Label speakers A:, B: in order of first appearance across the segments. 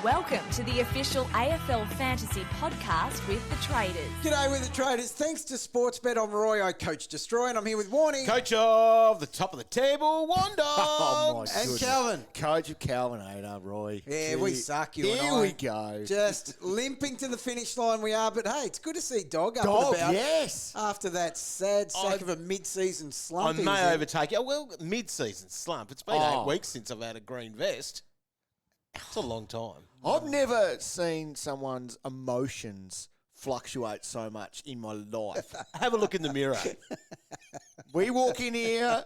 A: Welcome to the official AFL Fantasy podcast with the Traders.
B: G'day with the Traders. Thanks to Sportsbet, I'm Roy, Coach Destroy, and I'm here with Warnie.
C: Coach of the top of the table, Wanda.
D: Oh, my
B: And
D: goodness.
B: Calvin.
D: Coach of Calvin, Roy.
B: Yeah, we suck, you and I.
D: Here we go.
B: Just limping to the finish line we are, but hey, it's good to see Dog up
D: Dog,
B: and about.
D: yes.
B: After that sad sack of a mid-season slump.
C: I may overtake it. Well, mid-season slump. It's been 8 weeks since I've had a green vest. It's a long time.
D: I've never seen someone's emotions fluctuate so much in my life.
C: Have a look in the mirror.
D: We walk in here,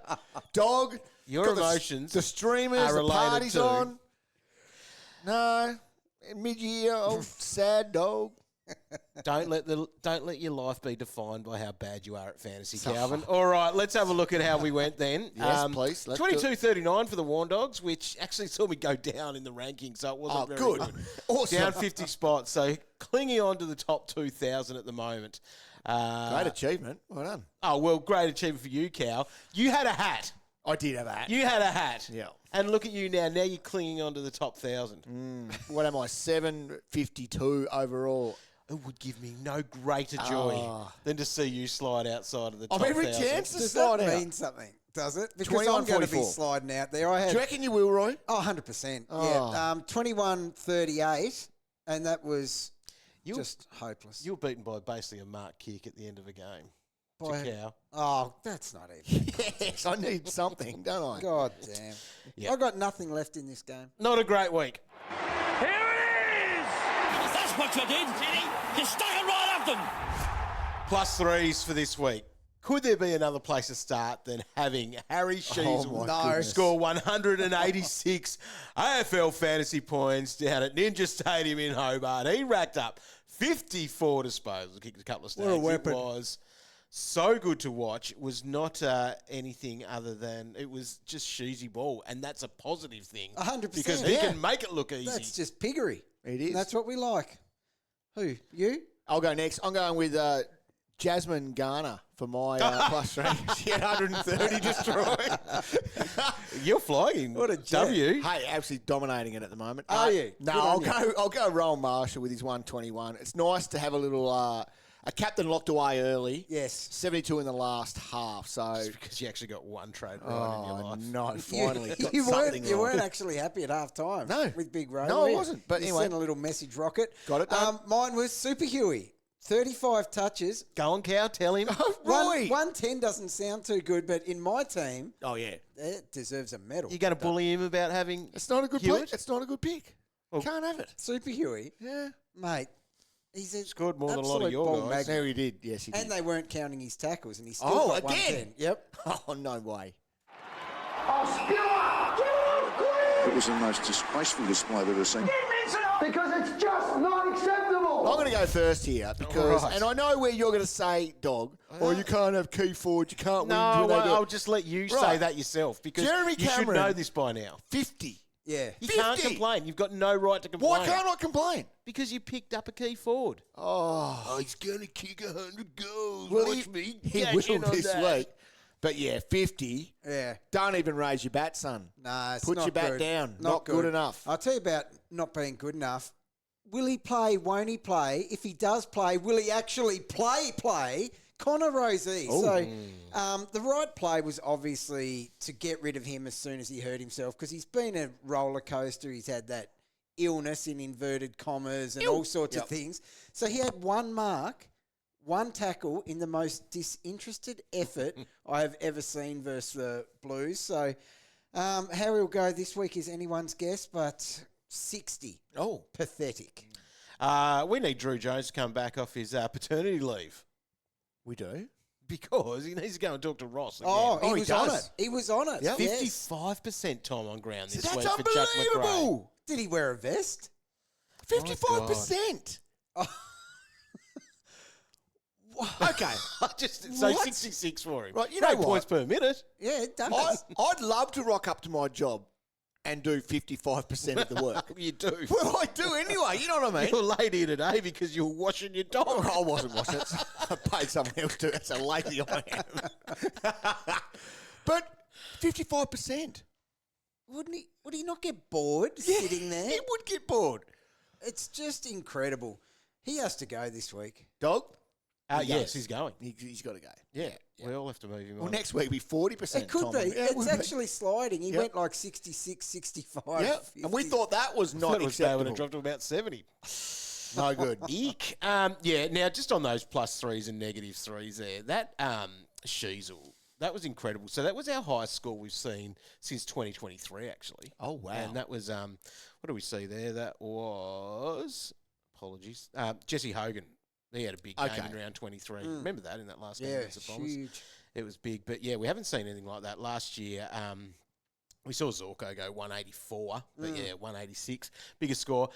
D: Dog.
C: Your
D: got
C: emotions
D: the streamers,
C: are
D: the
C: related
D: party's
C: to-
D: on. No, mid-year, sad Dog.
C: Don't let your life be defined by how bad you are at fantasy, Calvin. All right, let's have a look at how we went then.
D: Yes, please. Let's
C: 22-39 for the Warn Dogs, which actually saw me go down in the rankings, so it wasn't very good.
D: Awesome.
C: Down 50 spots, so clinging on to the top 2,000 at the moment.
D: Great achievement. Well done.
C: Oh, well, great achievement for you, Cal. You had a hat.
D: I did have that.
C: You had a hat.
D: Yeah.
C: And look at you now. Now you're clinging on to the top 1,000.
D: What am I, 752 overall?
C: It would give me no greater joy than to see you slide outside of the top
D: I've every
C: 1,000.
D: chance to
B: Does
D: slide
B: that
D: out.
B: mean something? Does it? Because I'm going to be
D: 21-44.
B: sliding out there.
D: Do you reckon you will, Roy?
B: 100%.
D: Oh.
B: Yeah. 21-38, and that was
C: You-
B: just hopeless.
C: You were beaten by basically a mark kick at the end of a game.
B: By-
C: To Cal.
B: Oh, that's not even.
D: Yes, I need something, don't I?
B: God damn.
C: Yeah.
B: I got nothing left in this game.
C: Not a great week.
E: Here it is! That's what you did, Jenny. You stuck it right up them.
C: Plus threes for this week. Could there be another place to start than having Harry Sheezel
D: Oh, my goodness.
C: score 186 AFL fantasy points down at Ninja Stadium in Hobart? He racked up 54 disposals, kicked a couple of snags.
B: What a weapon.
C: It was so good to watch. It was not anything other than it was just Sheezy ball, and that's a positive thing.
B: 100%.
C: Because he
B: Yeah.
C: can make it look easy.
B: That's just piggery.
D: It is.
B: And that's what we like. Who? You?
D: I'll go next. I'm going with Jasmine Garner for my plus three. She had 130 destroyed.
C: You're flying.
B: What a jet.
C: W.
D: Hey, absolutely dominating it at the moment.
B: Are you?
D: No,
B: Good on you.
D: I'll go Rowan Marshall with his 121. It's nice to have a little a captain locked away early.
B: Yes.
D: 72 in the last half. So
C: Because you actually got one trade right in your life.
D: no, finally got
B: You
D: something
B: weren't
D: right.
B: actually happy at half time.
D: No.
B: With Big Ray.
D: No,
B: were
D: I
B: you?
D: wasn't. But
B: you
D: anyway.
B: sent a little message rocket.
D: Got it done.
B: Mine was Super Huey. 35 touches.
C: Go on, Cow, tell him.
D: Roy.
B: 110 doesn't sound too good, but in my team,
D: Oh yeah,
B: it deserves a medal.
C: You're going to bully him about having...
D: it's not a good
C: Hewitt?
D: pick. It's not a good pick. Can't have it.
B: Super Huey,
D: Yeah.
B: mate, he's a
C: Scored more than a lot of
B: absolute
C: your
B: ball
C: guys.
B: magnet.
D: No, he did. Yes, he did.
B: And they weren't counting his tackles, and he still
D: Oh,
B: got
D: again?
B: 110. Yep.
D: Oh no way.
F: It was the most disgraceful display I've ever seen.
G: Because it's just not acceptable.
D: I'm going to go first here because,
C: Right.
D: and I know where you're going to say, Dog, or you can't have key forward, you can't win.
C: No,
D: do they do it?
C: I'll just let you say
D: Right.
C: that yourself because
D: Jeremy
C: you should
D: Cameron.
C: know this by now.
D: 50.
B: Yeah.
C: You can't
D: 50?
C: complain. You've got no right to complain.
D: Why can't I complain?
C: Because you picked up a key forward.
D: Oh,
C: he's going to kick 100 goals.
D: well, he will this week. But yeah, 50.
B: Yeah.
D: Don't even raise your bat, son.
B: Nah, it's
D: Put
B: not
D: your bat
B: good.
D: down. Not good enough.
B: I'll tell you about not being good enough. Will he play? Won't he play? If he does play, will he actually play? Connor Rozee. So the right play was obviously to get rid of him as soon as he hurt himself because he's been a roller coaster. He's had that illness in inverted commas and all sorts of things. So he had one mark, one tackle in the most disinterested effort I have ever seen versus the Blues. So Harry will go this week is anyone's guess, but 60.
D: Oh.
B: Pathetic.
C: We need Drew Jones to come back off his paternity leave
D: We do?
C: because he needs to go and talk to Ross again.
B: Oh, he
D: he
B: was on
D: does.
B: it. He was on it.
D: Yep.
B: Yes.
C: 55% time on ground this
D: That's
C: week for Chuck McRae.
D: unbelievable.
B: Did he wear a vest?
D: 55%. Okay.
C: So
D: What?
C: 66 for him.
D: Right, you know
C: no
D: what?
C: points per minute.
B: Yeah, it does.
D: I'd love to rock up to my job and do 55% of the work.
C: You do.
D: Well, I do anyway. You know what I mean?
C: You're late here today because you're washing your dog.
D: I wasn't washing it. I paid someone else to. That's how lazy I am. But 55%.
B: Would he not get bored sitting there?
D: He would get bored.
B: It's just incredible. He has to go this week.
D: Dog? He
C: Yes,
D: goes.
C: he's going.
D: He's got to go.
C: Yeah, we all have to move him
D: Well,
C: on.
D: next week will be 40%.
B: It could
D: Tom.
B: be.
D: Yeah,
B: It's
D: we'll be-
B: actually sliding. He
D: Yep.
B: went like 66, 65.
D: Yeah,
B: 50.
D: and we thought that was
C: I
D: not
C: thought it was bad when it
D: acceptable.
C: dropped to about 70.
D: No good.
C: Eek. Yeah, now just on those +3s and -3s there, that Sheezel, that was incredible. So that was our highest score we've seen since 2023, actually.
D: Oh, wow.
C: And that was, what do we see there? That was, apologies, Jesse Hogan. He had a big game
D: Okay.
C: in round 23. Remember that in that last game
B: Yeah,
C: against the Bombers?
B: huge.
C: It was big. But yeah, we haven't seen anything like that. Last year, we saw Zorko go 184, but yeah, 186. Biggest score.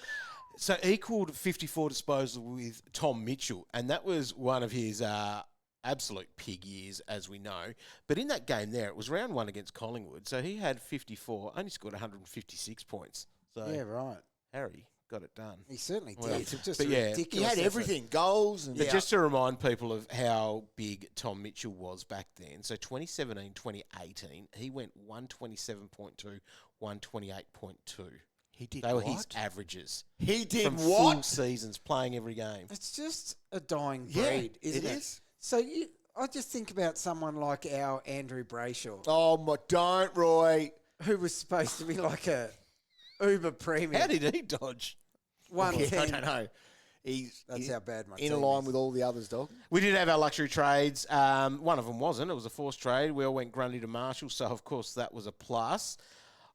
C: So equalled 54 disposal with Tom Mitchell, and that was one of his absolute pig years, as we know. But in that game there, it was round 1 against Collingwood, so he had 54, only scored 156 points. So
B: Yeah, right.
C: Harry got it done.
B: He certainly did.
C: Well,
B: It's just
C: but
B: a
C: yeah,
B: ridiculous
D: He had
B: effort.
D: everything. Goals. And
C: But just to remind people of how big Tom Mitchell was back then, so 2017, 2018, he went 127.2, 128.2.
D: He did
C: They were
D: what?
C: his averages.
D: He did
C: from full
D: what?
C: seasons, playing every game.
B: It's just a dying
D: Yeah,
B: breed, isn't it?
D: it is.
B: So I just think about someone like our Andrew Brayshaw,
D: Oh, my, don't, Roy.
B: who was supposed to be like a Uber premium.
C: How did he dodge?
B: 110.
D: I don't know. He's
B: how bad my
D: in
B: team
D: line
B: is.
D: with all the others, dog.
C: We did have our luxury trades. One of them wasn't. It was a forced trade. We all went Grundy to Marshall, so of course that was a plus.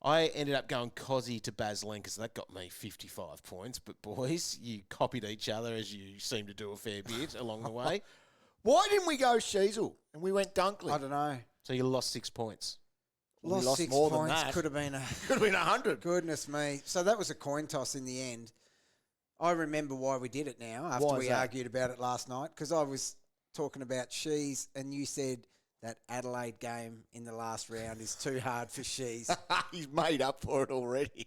C: I ended up going Cozzy to Baslen because that got me 55 points. But boys, you copied each other as you seem to do a fair bit along the way.
D: Why didn't we go Sheezel and we went Dunkley?
B: I don't know.
C: So you lost 6 points.
D: We
B: Lost
D: lost
B: 6
D: more than
B: points.
D: that.
B: Could have been a
D: Could have been 100.
B: goodness me. So that was a coin toss in the end. I remember why we did it now after
D: Why is
B: we
D: that?
B: argued about it last night because I was talking about Sheez and you said that Adelaide game in the last round is too hard for Sheez.
D: He's made up for it already.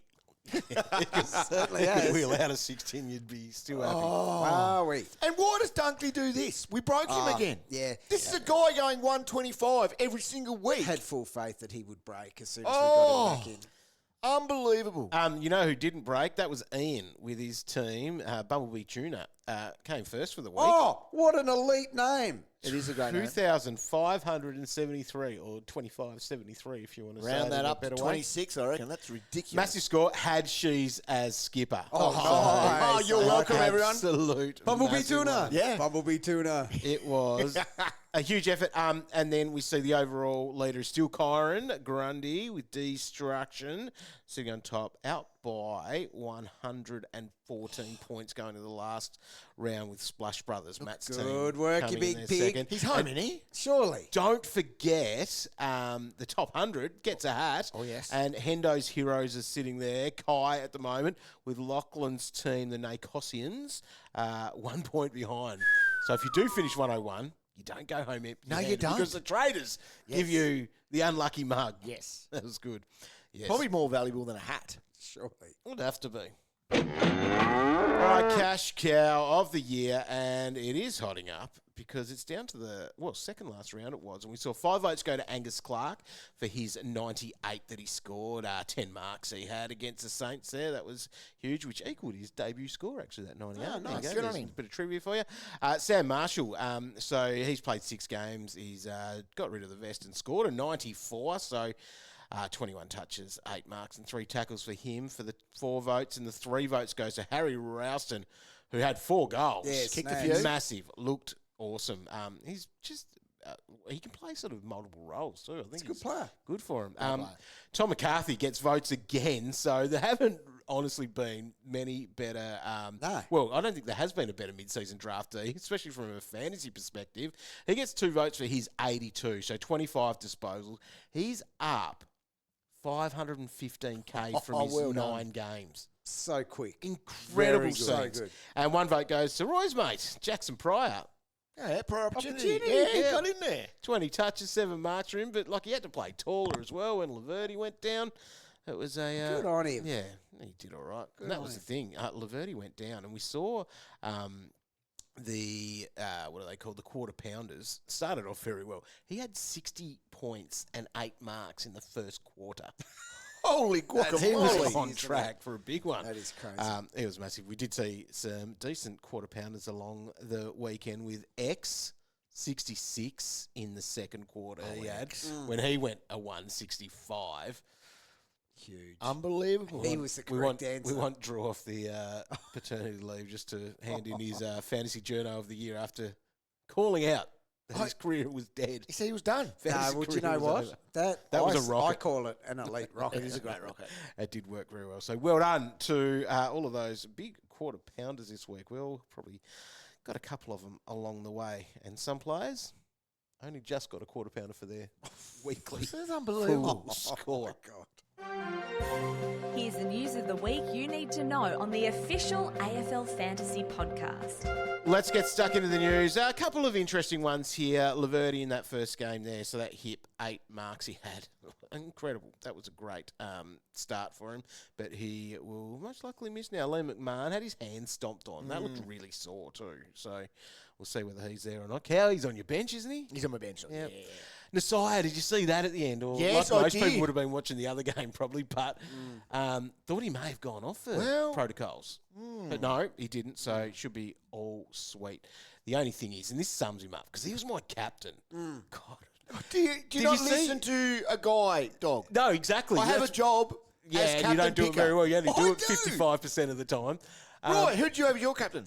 B: Certainly
C: If
B: has.
C: we allowed a 16, you'd be still happy.
B: Are we?
D: And why does Dunkley do this? We broke him again.
B: Yeah.
D: This is a guy going 125 every single week.
B: Had full faith that he would break as soon as
D: Oh.
B: we got him back in.
D: Unbelievable.
C: You know who didn't break? That was Ian with his team, Bumblebee Tuna. Came first for the week.
B: Oh, what an elite name.
D: It is a great name.
C: 2,573 or 2,573 if you want to say
D: Round
C: it
D: that
C: in a
D: up to
C: better way.
D: 26, I reckon. That's ridiculous.
C: Massive score. Had Sheez as skipper.
D: Oh, you're welcome, everyone.
C: Absolute
B: Bumblebee
C: massive
B: tuna.
C: one.
D: Yeah.
B: Bumblebee tuna.
C: It was a huge effort. And then we see the overall leader is still Kyron Grundy with Destruction sitting on top, out by 114 points going to the last round with Splash Brothers. Matt's team.
B: Good work, you
C: coming in
B: big
C: there
B: pig.
C: second.
D: He's home, isn't he?
B: Surely.
C: Don't forget, the top 100 gets a hat.
D: Oh, yes.
C: And Hendo's Heroes is sitting there. Kai at the moment with Lachlan's team, the Nakosians, 1 point behind. So if you do finish 101, you don't go home empty.
D: No, you
C: handed
D: don't.
C: Because the traders give you the unlucky mug.
D: Yes.
C: That was good. Yes.
D: Probably more valuable than a hat.
B: Surely.
C: Would have to be. All right, cash cow of the year, and it is hotting up because it's down to the, second last round it was, and we saw 5 votes go to Angus Clarke for his 98 that he scored, 10 marks he had against the Saints there. That was huge, which equaled his debut score, actually, that 98.
D: Oh,
C: There you
D: nice.
C: go.
D: Good on
C: There's
D: him.
C: a bit of trivia for you. Sam Marshall, so he's played 6 games. He's got rid of the vest and scored a 94, so 21 touches, 8 marks and 3 tackles for him for the 4 votes. And the 3 votes goes to Harry Ralston, who had 4 goals.
B: Yeah,
D: Kicked a
B: snags.
D: few.
C: Massive. Looked awesome. He's just... he can play sort of multiple roles too. I think
B: He's a good
C: it's
B: player.
C: Good for him.
D: player.
C: Tom McCarthy gets votes again, so there haven't honestly been many better...
B: No.
C: Well, I don't think there has been a better mid-season draftee, especially from a fantasy perspective. He gets 2 votes for his 82, so 25 disposals. He's up 515k from his
D: well done.
C: 9 games.
B: So quick.
C: Incredible
B: Very good. So
C: scenes.
B: good.
C: And 1 vote goes to Roy's mate, Jackson Pryor.
D: Yeah, prior opportunity.
C: Opportunity,
D: Yeah,
C: yeah.
D: got in there.
C: 20 touches, 7 marks for him, but like he had to play taller as well when Laverty went down. It was a
B: Good on him.
C: Yeah, he did all right. And that
B: on
C: was the
B: him.
C: thing. Laverty went down, and we saw the what are they called? The quarter pounders started off very well. He had 60 points and 8 marks in the first quarter.
D: Holy
C: He was
D: guacamole.
C: on track for a big one.
B: That is crazy.
C: It was massive. We did see some decent quarter pounders along the weekend with X 66 in the second quarter. He had when he went a 165.
B: Huge.
D: Unbelievable.
B: He was the correct answer.
C: We want Drew off the paternity leave just to hand in his fantasy journo of the year after calling out that his career was dead.
D: He said he was done.
C: Fantasy
B: Well, do you
C: career
B: know
C: was
B: what?
C: over. That was a rocket.
B: I call it an elite rocket.
D: It is a great rocket.
C: It did work very well. So well done to all of those big quarter pounders this week. We all probably got a couple of them along the way. And some players only just got a quarter pounder for their weekly
D: This is unbelievable.
C: full score.
B: God.
A: Here's the news of the week you need to know on the official AFL Fantasy podcast.
C: Let's get stuck into the news. A couple of interesting ones here. Laverty in that first game there, so that hip 8 marks he had. Incredible. That was a great start for him, but he will most likely miss now. Liam McMahon had his hand stomped on. That looked really sore too, so we'll see whether he's there or not. Cow, he's on your bench, isn't he?
D: He's on my bench.
C: Yep. Yeah. Nasai, did you see that at the end? Or
D: Yes,
C: like
D: I
C: most
D: did.
C: people would have been watching the other game probably, but thought he may have gone off for protocols. But no, he didn't, so it should be all sweet. The only thing is, and this sums him up, because he was my captain. God.
D: Do you
C: Did
D: not
C: you see-
D: listen to a guy, dog?
C: No, exactly.
D: I have a
C: That's-
D: job
C: Yeah,
D: as
C: and
D: captain
C: you don't do it
D: picker.
C: very well. You only do
D: I
C: it 55% of the time.
D: Right, who did you have as your captain?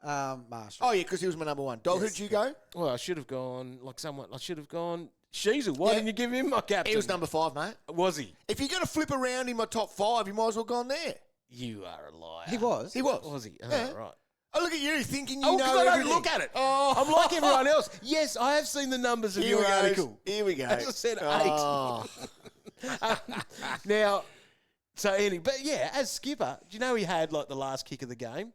B: Marshall.
D: Oh, yeah, because he was my number one. Dog, who did you go?
C: Well, I should have gone like someone. I should have gone Sheezel. Why didn't you give him my captain?
D: He was number 5, mate.
C: Was he?
D: If you're going to flip around in my top 5, you might as well go on there.
C: You are a liar.
B: He was.
D: He was.
C: Was he? Oh,
D: Yeah.
C: right.
D: Oh, look at you thinking you
C: Oh,
D: know
C: because I don't
D: everything.
C: look at it.
D: Oh.
C: I'm like everyone else. Yes, I have seen the numbers of
D: Here
C: your
D: we go.
C: article.
D: Here we go.
C: As I said, 8.
D: Oh.
C: Now, so anyway, but yeah, as skipper, do you know he had like the last kick of the game,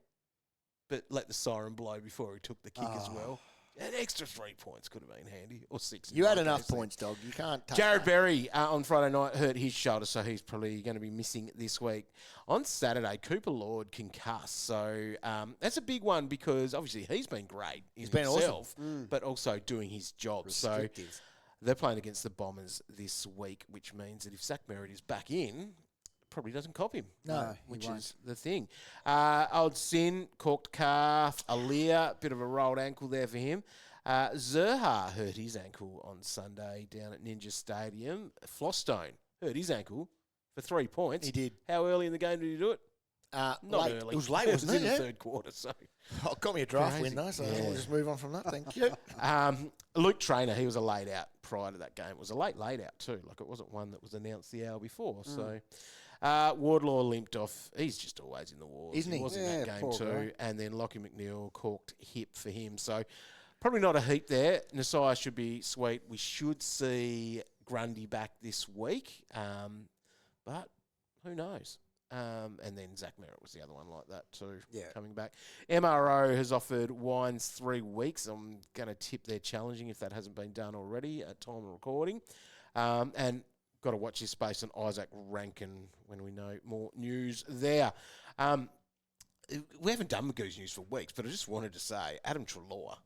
C: but let the siren blow before he took the kick as well? An extra 3 points could have been handy, or 6. in
D: You had
C: my
D: enough
C: case.
D: points, dog. You can't touch
C: Jared
D: that.
C: Berry on Friday night hurt his shoulder, so he's probably going to be missing this week. On Saturday, Cooper Lord concussed, so that's a big one because obviously he's been great in
D: been
C: himself, but also doing his job.
B: Restrictive.
C: So they're playing against the Bombers this week, which means that if Zach Merritt is back in, probably doesn't cop him.
B: No, he
C: which
B: won't.
C: is the thing. Old Sin, corked calf, Aaliyah, bit of a rolled ankle there for him. Zerha hurt his ankle on Sunday down at Ninja Stadium. Flossstone hurt his ankle for 3 points.
D: He did.
C: How early in the game did he do it? Not
D: late.
C: early.
D: It was late,
C: It
D: wasn't
C: was
D: it?
C: in
D: Yeah.
C: the third quarter, so...
D: Oh, got me a draft
C: Crazy.
D: win, though, so
C: Yeah.
D: we'll just move on from that. Thank you.
C: Luke Traynor, he was a laid out prior to that game. It was a late out too. Like it wasn't one that was announced the hour before. So Wardlaw limped off. He's just always in the wars.
D: Isn't he?
C: was in
B: Yeah,
C: that game
B: poor
C: too.
B: guy.
C: And then Lockie McNeil corked hip for him. So probably not a heap there. Nasai should be sweet. We should see Grundy back this week. But who knows? And then Zach Merritt was the other one like that too, coming back. MRO has offered Wines 3 weeks. I'm going to tip they're challenging if that hasn't been done already at time of recording. And got to watch this space on Isaac Rankin when we know more news there. We haven't done Magoo's news for weeks, but I just wanted to say Adam Treloar.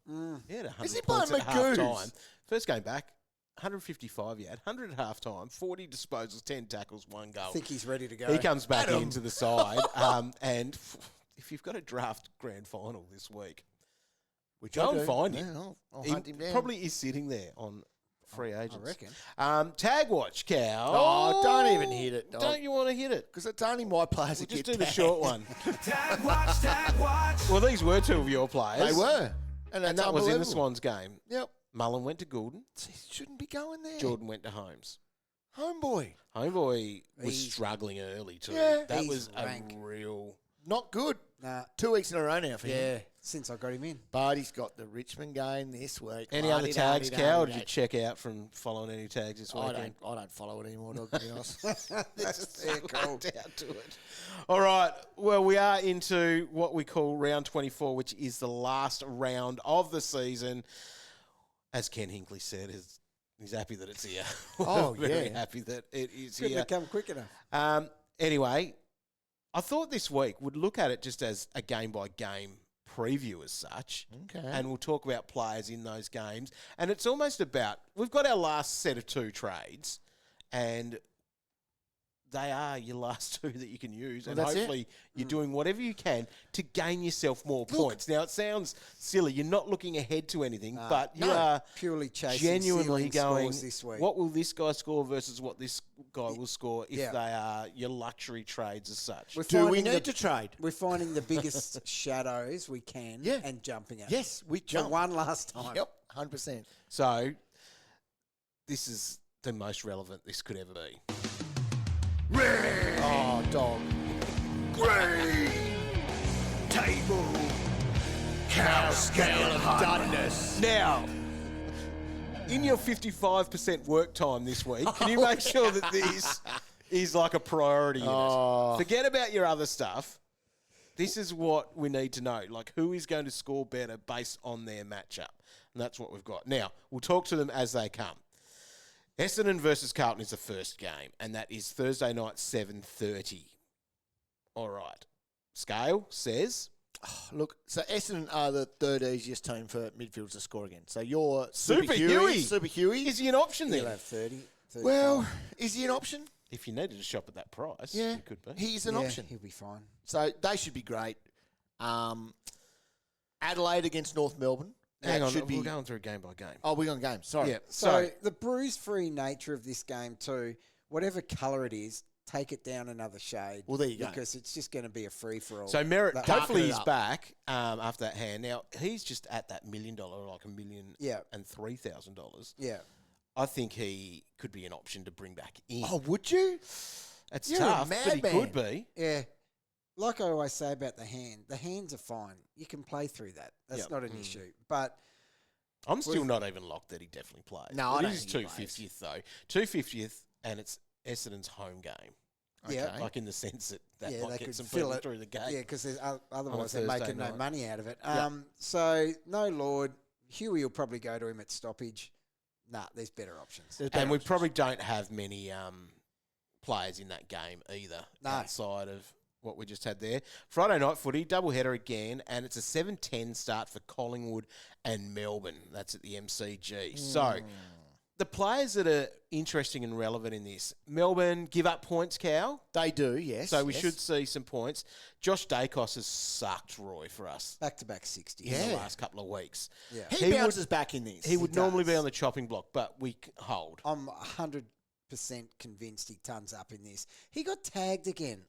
C: He had 100
D: Is he
C: points
D: playing
C: at half
D: Magoo's?
C: time. First game back. 155 he had, 100 at half time, 40 disposals, 10 tackles, 1 goal.
B: I think he's ready to go.
C: He comes back into the side, and if you've got a draft grand final this week,
D: Which
C: go
D: I
C: and
D: do.
C: find
D: Yeah,
C: him.
D: I'll
C: He
D: hunt him down.
C: probably is sitting there on free agents.
B: I reckon.
C: Tag watch, Cal.
D: Oh, don't even hit it, dog.
C: Don't you want to hit it?
D: Because it's only my players
C: We'll
D: that
C: just
D: get
C: do the
D: tagged.
C: short one.
E: Tag watch, tag watch.
C: Well, these were 2 of your players.
D: They were. And
C: And
D: that's
C: that was in the
D: unbelievable.
C: Swans game.
D: Yep.
C: Mullen went to Goulden.
D: He shouldn't be going there.
C: Jordan went to Holmes.
D: Homeboy.
C: Homeboy was
B: He's-
C: struggling early too.
D: Yeah.
C: That
B: He's
C: was
B: rank.
C: a real...
D: Not good.
B: Nah.
D: 2 weeks in a row now for him.
B: Yeah, since I got him in.
D: But he's got the Richmond game this week.
C: Any other tags, Cal, or did you
D: I
C: check out from following any tags this weekend?
D: don't follow it anymore, dog, to be honest.
B: That's fair call.
C: Out to it. All right. Well, we are into what we call round 24, which is the last round of the season. As Ken Hinkley said, he's happy that it's here.
D: Oh,
C: Very
D: yeah.
C: happy that it is
B: Couldn't
C: here.
B: have come quick enough.
C: Anyway, I thought this week we'd look at it just as a game-by-game preview as such.
D: Okay.
C: And we'll talk about players in those games. And it's almost about, we've got our last set of 2 trades, and they are your last two that you can use, and
D: that's it.
C: hopefully you're doing whatever you can to gain yourself more points. Now, it sounds silly. You're not looking ahead to anything, but you are
B: purely chasing
C: genuinely
B: ceiling
C: going,
B: scores this week.
C: what will this guy score versus what this guy will score if
B: Yeah.
C: they are your luxury trades as such.
D: Do we need to trade?
B: We're finding the biggest shadows we can
D: Yeah.
B: and jumping at
D: Yes, we
B: them.
D: jump.
B: The one last time.
D: Yep, 100%.
C: So, this is the most relevant this could ever be.
D: Oh, dog.
E: Table. Cow scale of doneness.
C: Now, in your 55% work time this week, can you make sure that this is like a priority in it? Forget about your other stuff. This is what we need to know. Like, who is going to score better based on their matchup? And that's what we've got. Now, we'll talk to them as they come. Essendon versus Carlton is the first game, and that is Thursday night, 7:30. All right. Scale says...
D: Look, so Essendon are the third easiest team for midfielders to score again. So you're
C: Super Huey.
D: Super Huey.
C: Is he an option
B: He'll
C: then?
B: have 30. 35.
D: Well, is he an option?
C: If you needed to shop at that price,
D: Yeah,
C: it could be.
D: He's an
B: Yeah,
D: option.
B: He'll be fine.
D: So they should be great. Adelaide against North Melbourne.
C: Hang
D: That
C: on,
D: should
C: we're
D: be.
C: going through game by game.
D: Oh, we're on game. Sorry.
C: Yeah.
B: So the bruise-free nature of this game too, whatever colour it is, take it down another shade.
D: Well, there you go.
B: Because it's just going to be a free-for-all.
C: So Merritt,
B: That-
C: hopefully
D: Darken it
C: he's
D: up.
C: back after that hand. Now, he's just at that $1 million, like $1 million
B: Yeah.
C: and $3,000.
B: Yeah.
C: I think he could be an option to bring back in.
D: Oh, would you?
C: It's
D: you're a
C: tough, but he
D: madman.
C: could be.
B: Yeah. Like I always say about the hands are fine. You can play through that. That's
C: Yep.
B: not an issue. But
C: I'm still not even locked that he definitely plays.
D: No, I
C: It
D: don't
C: is
D: think he plays.
C: 250th, though. 250th, and it's Essendon's home game.
B: Yeah.
D: Okay.
C: Like in the sense that
B: yeah,
C: might
B: they
C: get
B: could
C: some
B: fill
C: people
B: it
C: through the gate.
B: Yeah, because otherwise they're
C: Thursday
B: making no
C: night.
B: money out of it.
C: Yep.
B: So no Lord, Huey will probably go to him at stoppage. Nah, there's better options.
C: And we probably don't have many players in that game either,
B: No.
C: outside of what we just had there. Friday night footy, doubleheader again, and it's a 7:10 start for Collingwood and Melbourne. That's at the MCG. So the players that are interesting and relevant in this, Melbourne give up points, Cal.
D: They do, yes.
C: So we
D: yes.
C: should see some points. Josh Dacos has sucked Roy for us
B: Back-to-back 60s.
C: in the
D: Yeah.
C: last couple of weeks.
B: Yeah.
D: He bounces back in this.
C: He would normally be
B: does.
C: on the chopping block, but we hold.
B: I'm 100% convinced he tons up in this. He got tagged again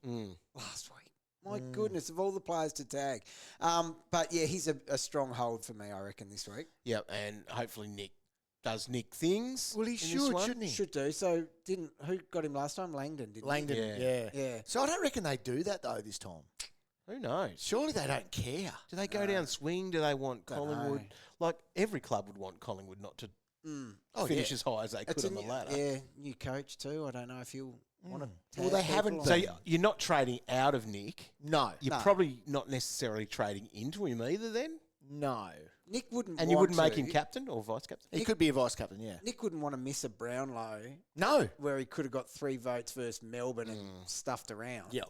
B: last week. My goodness, of all the players to tag. But yeah, he's a strong hold for me, I reckon, this week.
C: Yep, and hopefully Nick does Nick things.
D: Well, he
C: in this
D: should,
C: one.
D: shouldn't he?
B: Should do. So who got him last time? Langdon, didn't
D: Langdon,
C: Yeah.
D: yeah.
B: Yeah.
D: So I don't reckon they do that, though, this time.
C: Who knows?
D: Surely they don't care.
C: Do they go down swing? Do they want
B: Don't
C: Collingwood?
B: know.
C: Like every club would want Collingwood not to finish as high as they could on the ladder.
B: Yeah, new coach too. I don't know if he'll want to.
D: Well, they haven't
C: So
D: done.
C: you're not trading out of Nick.
D: No.
C: You're
B: No.
C: probably not necessarily trading into him either then.
D: No.
B: Nick wouldn't.
C: And you
B: want
C: wouldn't make
B: to.
C: him captain or vice captain?
D: He could be a vice captain, yeah.
B: Nick wouldn't want to miss a Brownlow
D: No.
B: where he could have got 3 votes versus Melbourne and stuffed around.
D: Yep.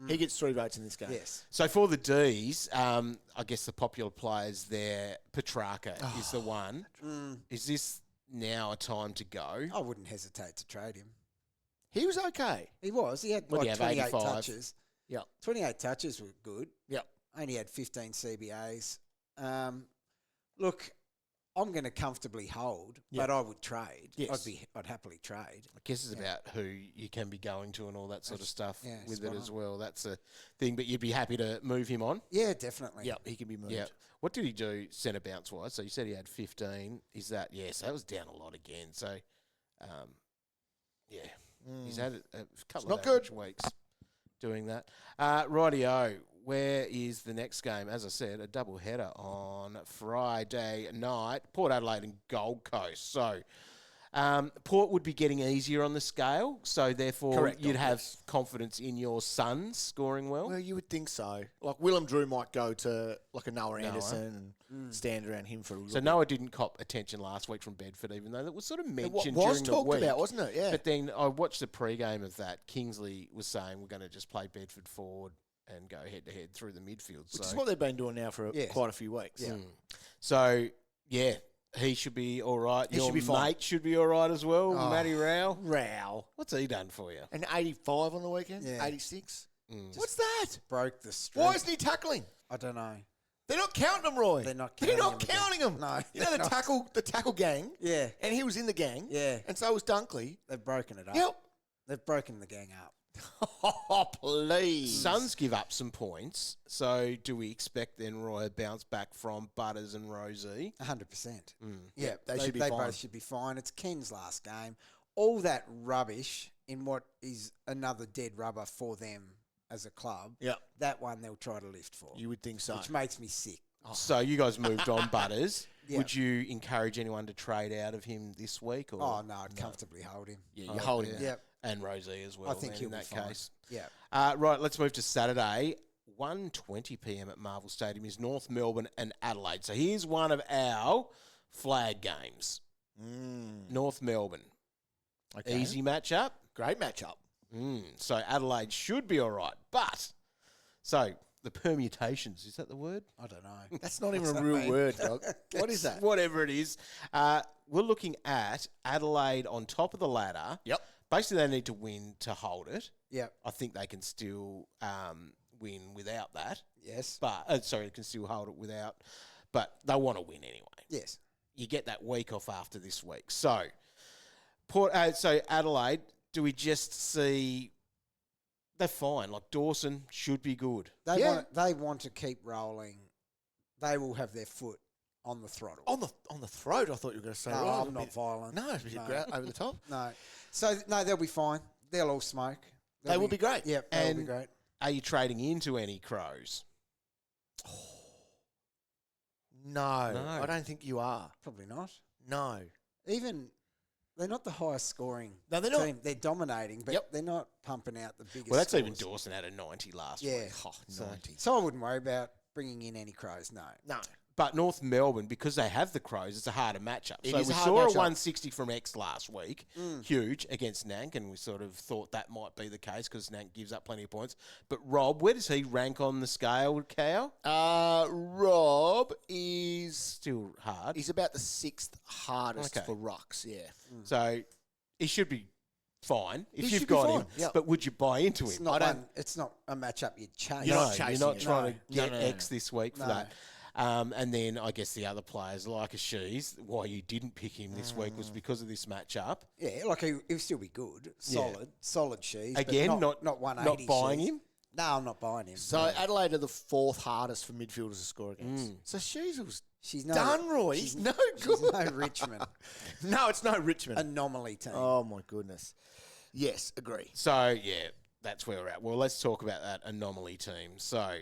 D: He gets 3 votes in this game.
B: Yes.
C: So for the Ds, I guess the popular players there, Petrarca is the one. Is this now a time to go?
B: I wouldn't hesitate to trade him.
D: He was okay.
B: He was. He had
C: What do you
B: like
C: have,
B: 28
C: 85?
B: touches.
D: Yep.
B: 28 touches were good.
D: Yep.
B: Only had 15 CBAs. Look, I'm going to comfortably hold, but I would trade.
D: Yes.
B: I'd happly trade.
C: I guess it's about who you can be going to and all that sort of stuff
B: yeah,
C: with
B: spot
C: it as
B: on.
C: well. That's a thing, but you'd be happy to move him on.
B: Yeah, definitely.
D: Yep. He can be moved.
C: Yeah. What did he do centre bounce wise? So you said he had 15. Is that, yes, that was down a lot again. So, yeah, he's had a couple
D: not
C: of
D: good.
C: average weeks doing that. Rightio, where is the next game? As I said, a double header on Friday night, Port Adelaide and Gold Coast. So, Port would be getting easier on the scale, so therefore
D: Correct,
C: you'd have
D: yes.
C: confidence in your Suns scoring well.
D: Well, you would think so. Like, Willem Drew might go to, like, a Noah Anderson and stand around him for a little
C: So
D: bit.
C: Noah didn't cop attention last week from Bedford, even though that was sort of
D: It
C: mentioned
D: was
C: during the
D: talked
C: week.
D: about, wasn't it? Yeah.
C: But then I watched the pre-game of that. Kingsley was saying we're going to just play Bedford forward and go head-to-head through the midfield.
D: Which
C: so,
D: is what they've been doing now for
B: Yes.
D: quite a few weeks.
B: Yeah.
C: So, yeah, He should be all right.
D: He
C: Your
D: should be fine.
C: mate should be all right as well, Matty Rowell.
D: Row.
C: What's he done for you?
D: And 85 on the weekend?
B: Yeah.
D: 86? What's that?
B: Broke the streak.
D: Why isn't he tackling?
B: I don't know.
D: They're not counting them, Roy.
B: They're not
D: They're not
B: counting him
D: counting
B: again.
D: them.
B: No,
D: You know
B: they're
D: the tackle gang?
B: Yeah.
D: And he was in the gang.
B: Yeah.
D: And so was Dunkley.
B: They've broken it up.
D: Yep.
B: They've broken the gang up.
D: Oh, please.
C: Suns give up some points, so do we expect then Roy a bounce back from Butters and Rosie?
B: 100%.
C: Mm.
B: Yeah,
D: they should be
B: They
D: fine.
B: both should be fine. It's Ken's last game. All that rubbish in what is another dead rubber for them as a club.
D: Yep.
B: That one they'll try to lift for.
D: You would think so.
B: Which makes me sick.
C: So you guys moved on, Butters.
B: Yeah.
C: Would you encourage anyone to trade out of him this week? Or?
B: Oh, no, I'd comfortably hold him.
D: Yeah, you're holding
C: yeah.
D: that.
B: Yep.
C: And Rosie as well.
B: I think
C: then,
B: he'll
C: in that
B: be fine.
C: case.
B: Yeah.
C: Right, let's move to Saturday. 1:20 p.m. at Marvel Stadium is North Melbourne and Adelaide. So here's one of our flag games. North Melbourne.
D: Okay.
C: Easy matchup.
D: Great matchup.
C: So Adelaide should be all right. But, so the permutations, is that the word?
B: I don't know.
D: That's not even
B: What's
D: a
B: that
D: real
B: mean?
D: word, dog. What is that?
C: Whatever it is. We're looking at Adelaide on top of the ladder.
D: Yep.
C: Basically, they need to win to hold it.
B: Yep.
C: I think they can still win without that.
B: Yes.
C: But they can still hold it without. But they want to win anyway.
B: Yes.
C: You get that week off after this week. So, so Adelaide, do we just see they're fine? Like Dawson should be good.
B: They want to keep rolling. They will have their foot on the throttle.
D: On the throat, I thought you were going to say.
B: No,
D: right,
B: I'm not violent.
D: No, it's a bit over the top.
B: No. So, no, they'll be fine. They'll all smoke.
D: They will be great.
B: Yep, they'll be
C: And-
B: great.
C: Are you trading into any Crows?
D: No, I don't think you are.
B: Probably not.
D: No.
B: Even, they're not the highest scoring
D: No, they're not.
B: team. They're dominating, but
D: Yep.
B: they're not pumping out the biggest
C: Well, that's
B: scores.
C: even Dawson had a 90 last
B: Yeah.
C: week.
D: Oh, 90.
B: So I wouldn't worry about bringing in any Crows, no.
D: No.
C: But North Melbourne, because they have the Crows, it's a harder matchup.
D: It
C: So
D: is
C: we
D: a hard
C: saw a
D: matchup.
C: 160 from X last week, huge against Nank, and we sort of thought that might be the case because Nank gives up plenty of points. But Rob, where does he rank on the scale, Cow?
D: Rob is
C: Still hard.
D: he's about the 6th hardest
C: Okay.
D: for rucks. Yeah.
C: So he should be fine if
D: He
C: you've
D: should be
C: got
D: fine,
C: him.
D: yep.
C: But would you buy into
B: It's
C: him?
B: not, it's not a matchup you'd chase.
D: You're not
C: You're
D: chasing
C: not
D: it.
C: trying to
B: No.
C: get
D: No.
C: X this week for
B: No.
C: that. And then I guess the other players like a Sheez, why you didn't pick him this week was because of this matchup.
B: Yeah, like he'll still be good. Solid Sheez.
C: Again,
B: but not 180
C: not buying
B: Sheez.
C: him.
B: No, I'm not buying him.
D: So Adelaide are the 4th hardest for midfielders to score against. So Sheez was
B: She's no,
D: done, Roy.
B: she's
D: He's no
B: She's
D: good.
B: no Richmond.
D: No, it's no Richmond.
B: Anomaly team.
D: Oh my goodness. Yes, agree.
C: So, yeah, that's where we're at. Well, let's talk about that anomaly team. So,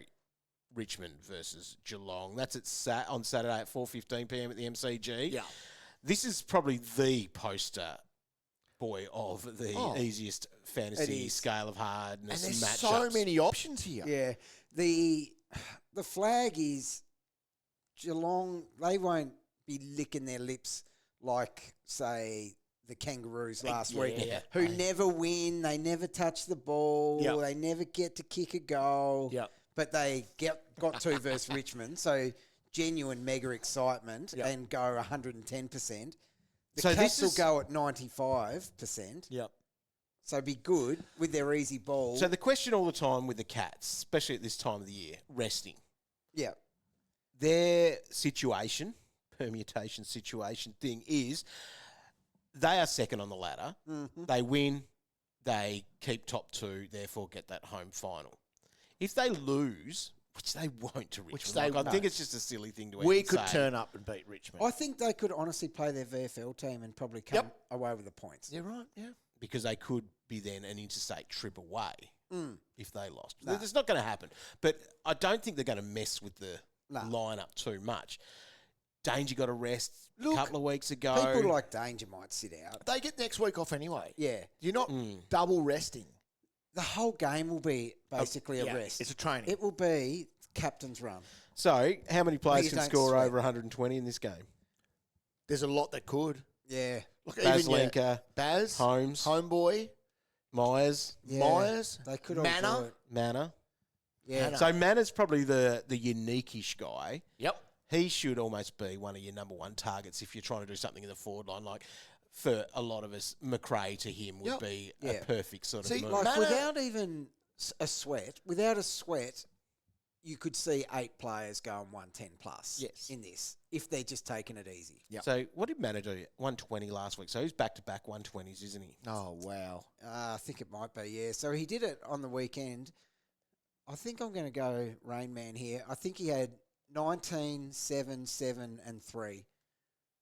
C: Richmond versus Geelong. That's on Saturday at 4:15 p.m. at the MCG.
D: Yeah.
C: This is probably the poster boy of the easiest
B: It
C: fantasy
B: is.
C: scale of
D: And
C: hardness
D: there's
C: matchups.
D: so many options here.
B: Yeah. The flag is Geelong, they won't be licking their lips like, say, the Kangaroos last week,
D: yeah.
B: who never win, they never touch the ball,
D: Yep.
B: they never get to kick a goal,
D: Yep.
B: but they got to versus Richmond, so genuine mega excitement
D: Yep.
B: and go 110%. The
C: So
B: Cats
C: this
B: will
C: is-
B: go at 95%,
D: Yep.
B: so be good with their easy ball.
C: So the question all the time with the Cats, especially at this time of the year, resting.
B: yeah.
C: Their situation, permutation situation thing is they are second on the ladder.
B: Mm-hmm.
C: They win, they keep top 2, therefore get that home final. If they lose, which they won't to Richmond,
D: they
C: I think
D: won't.
C: it's just a silly thing to
D: We
C: even
D: could
C: say,
D: turn up and beat Richmond.
B: I think they could honestly play their VFL team and probably come away with the points.
D: Yeah, right. Yeah.
C: because they could be then an interstate trip away
B: Mm.
C: if they lost. It's not going to happen. But I don't think they're going to mess with the
B: No.
C: lineup too much. Danger got a rest a
B: Look,
C: couple of weeks ago.
B: People like Danger might sit out.
D: They get next week off anyway.
B: Yeah.
D: You're not double resting.
B: The whole game will be basically
D: yeah,
B: a rest.
D: it's a training.
B: It will be captain's run.
C: So, how many players
B: Please
C: can
B: don't
C: score
B: sweat.
C: over 120 in this game?
D: There's a lot that could.
B: Yeah.
D: Look,
C: Baz
D: even your
C: Lenker,
D: Baz,
C: Holmes,
D: Homeboy,
C: Myers,
B: Yeah.
D: Myers,
B: They could all
D: Manor.
B: do it.
C: Manor.
B: Yeah.
D: Manor.
C: So Manor's probably the unique-ish guy.
D: Yep.
C: he should almost be one of your number one targets if you're trying to do something in the forward line. Like, for a lot of us, McRae to him would be a perfect sort of move.
B: Like, without even a sweat, you could see 8 players going 110 plus in this if they're just taking it easy.
D: Yep.
C: So what did Manor do? 120 last week. So he's back-to-back 120s, isn't he?
D: Oh, wow.
B: I think it might be, yeah. So he did it on the weekend. I think I'm going to go Rain Man here. I think he had 19, 7, 7 and 3.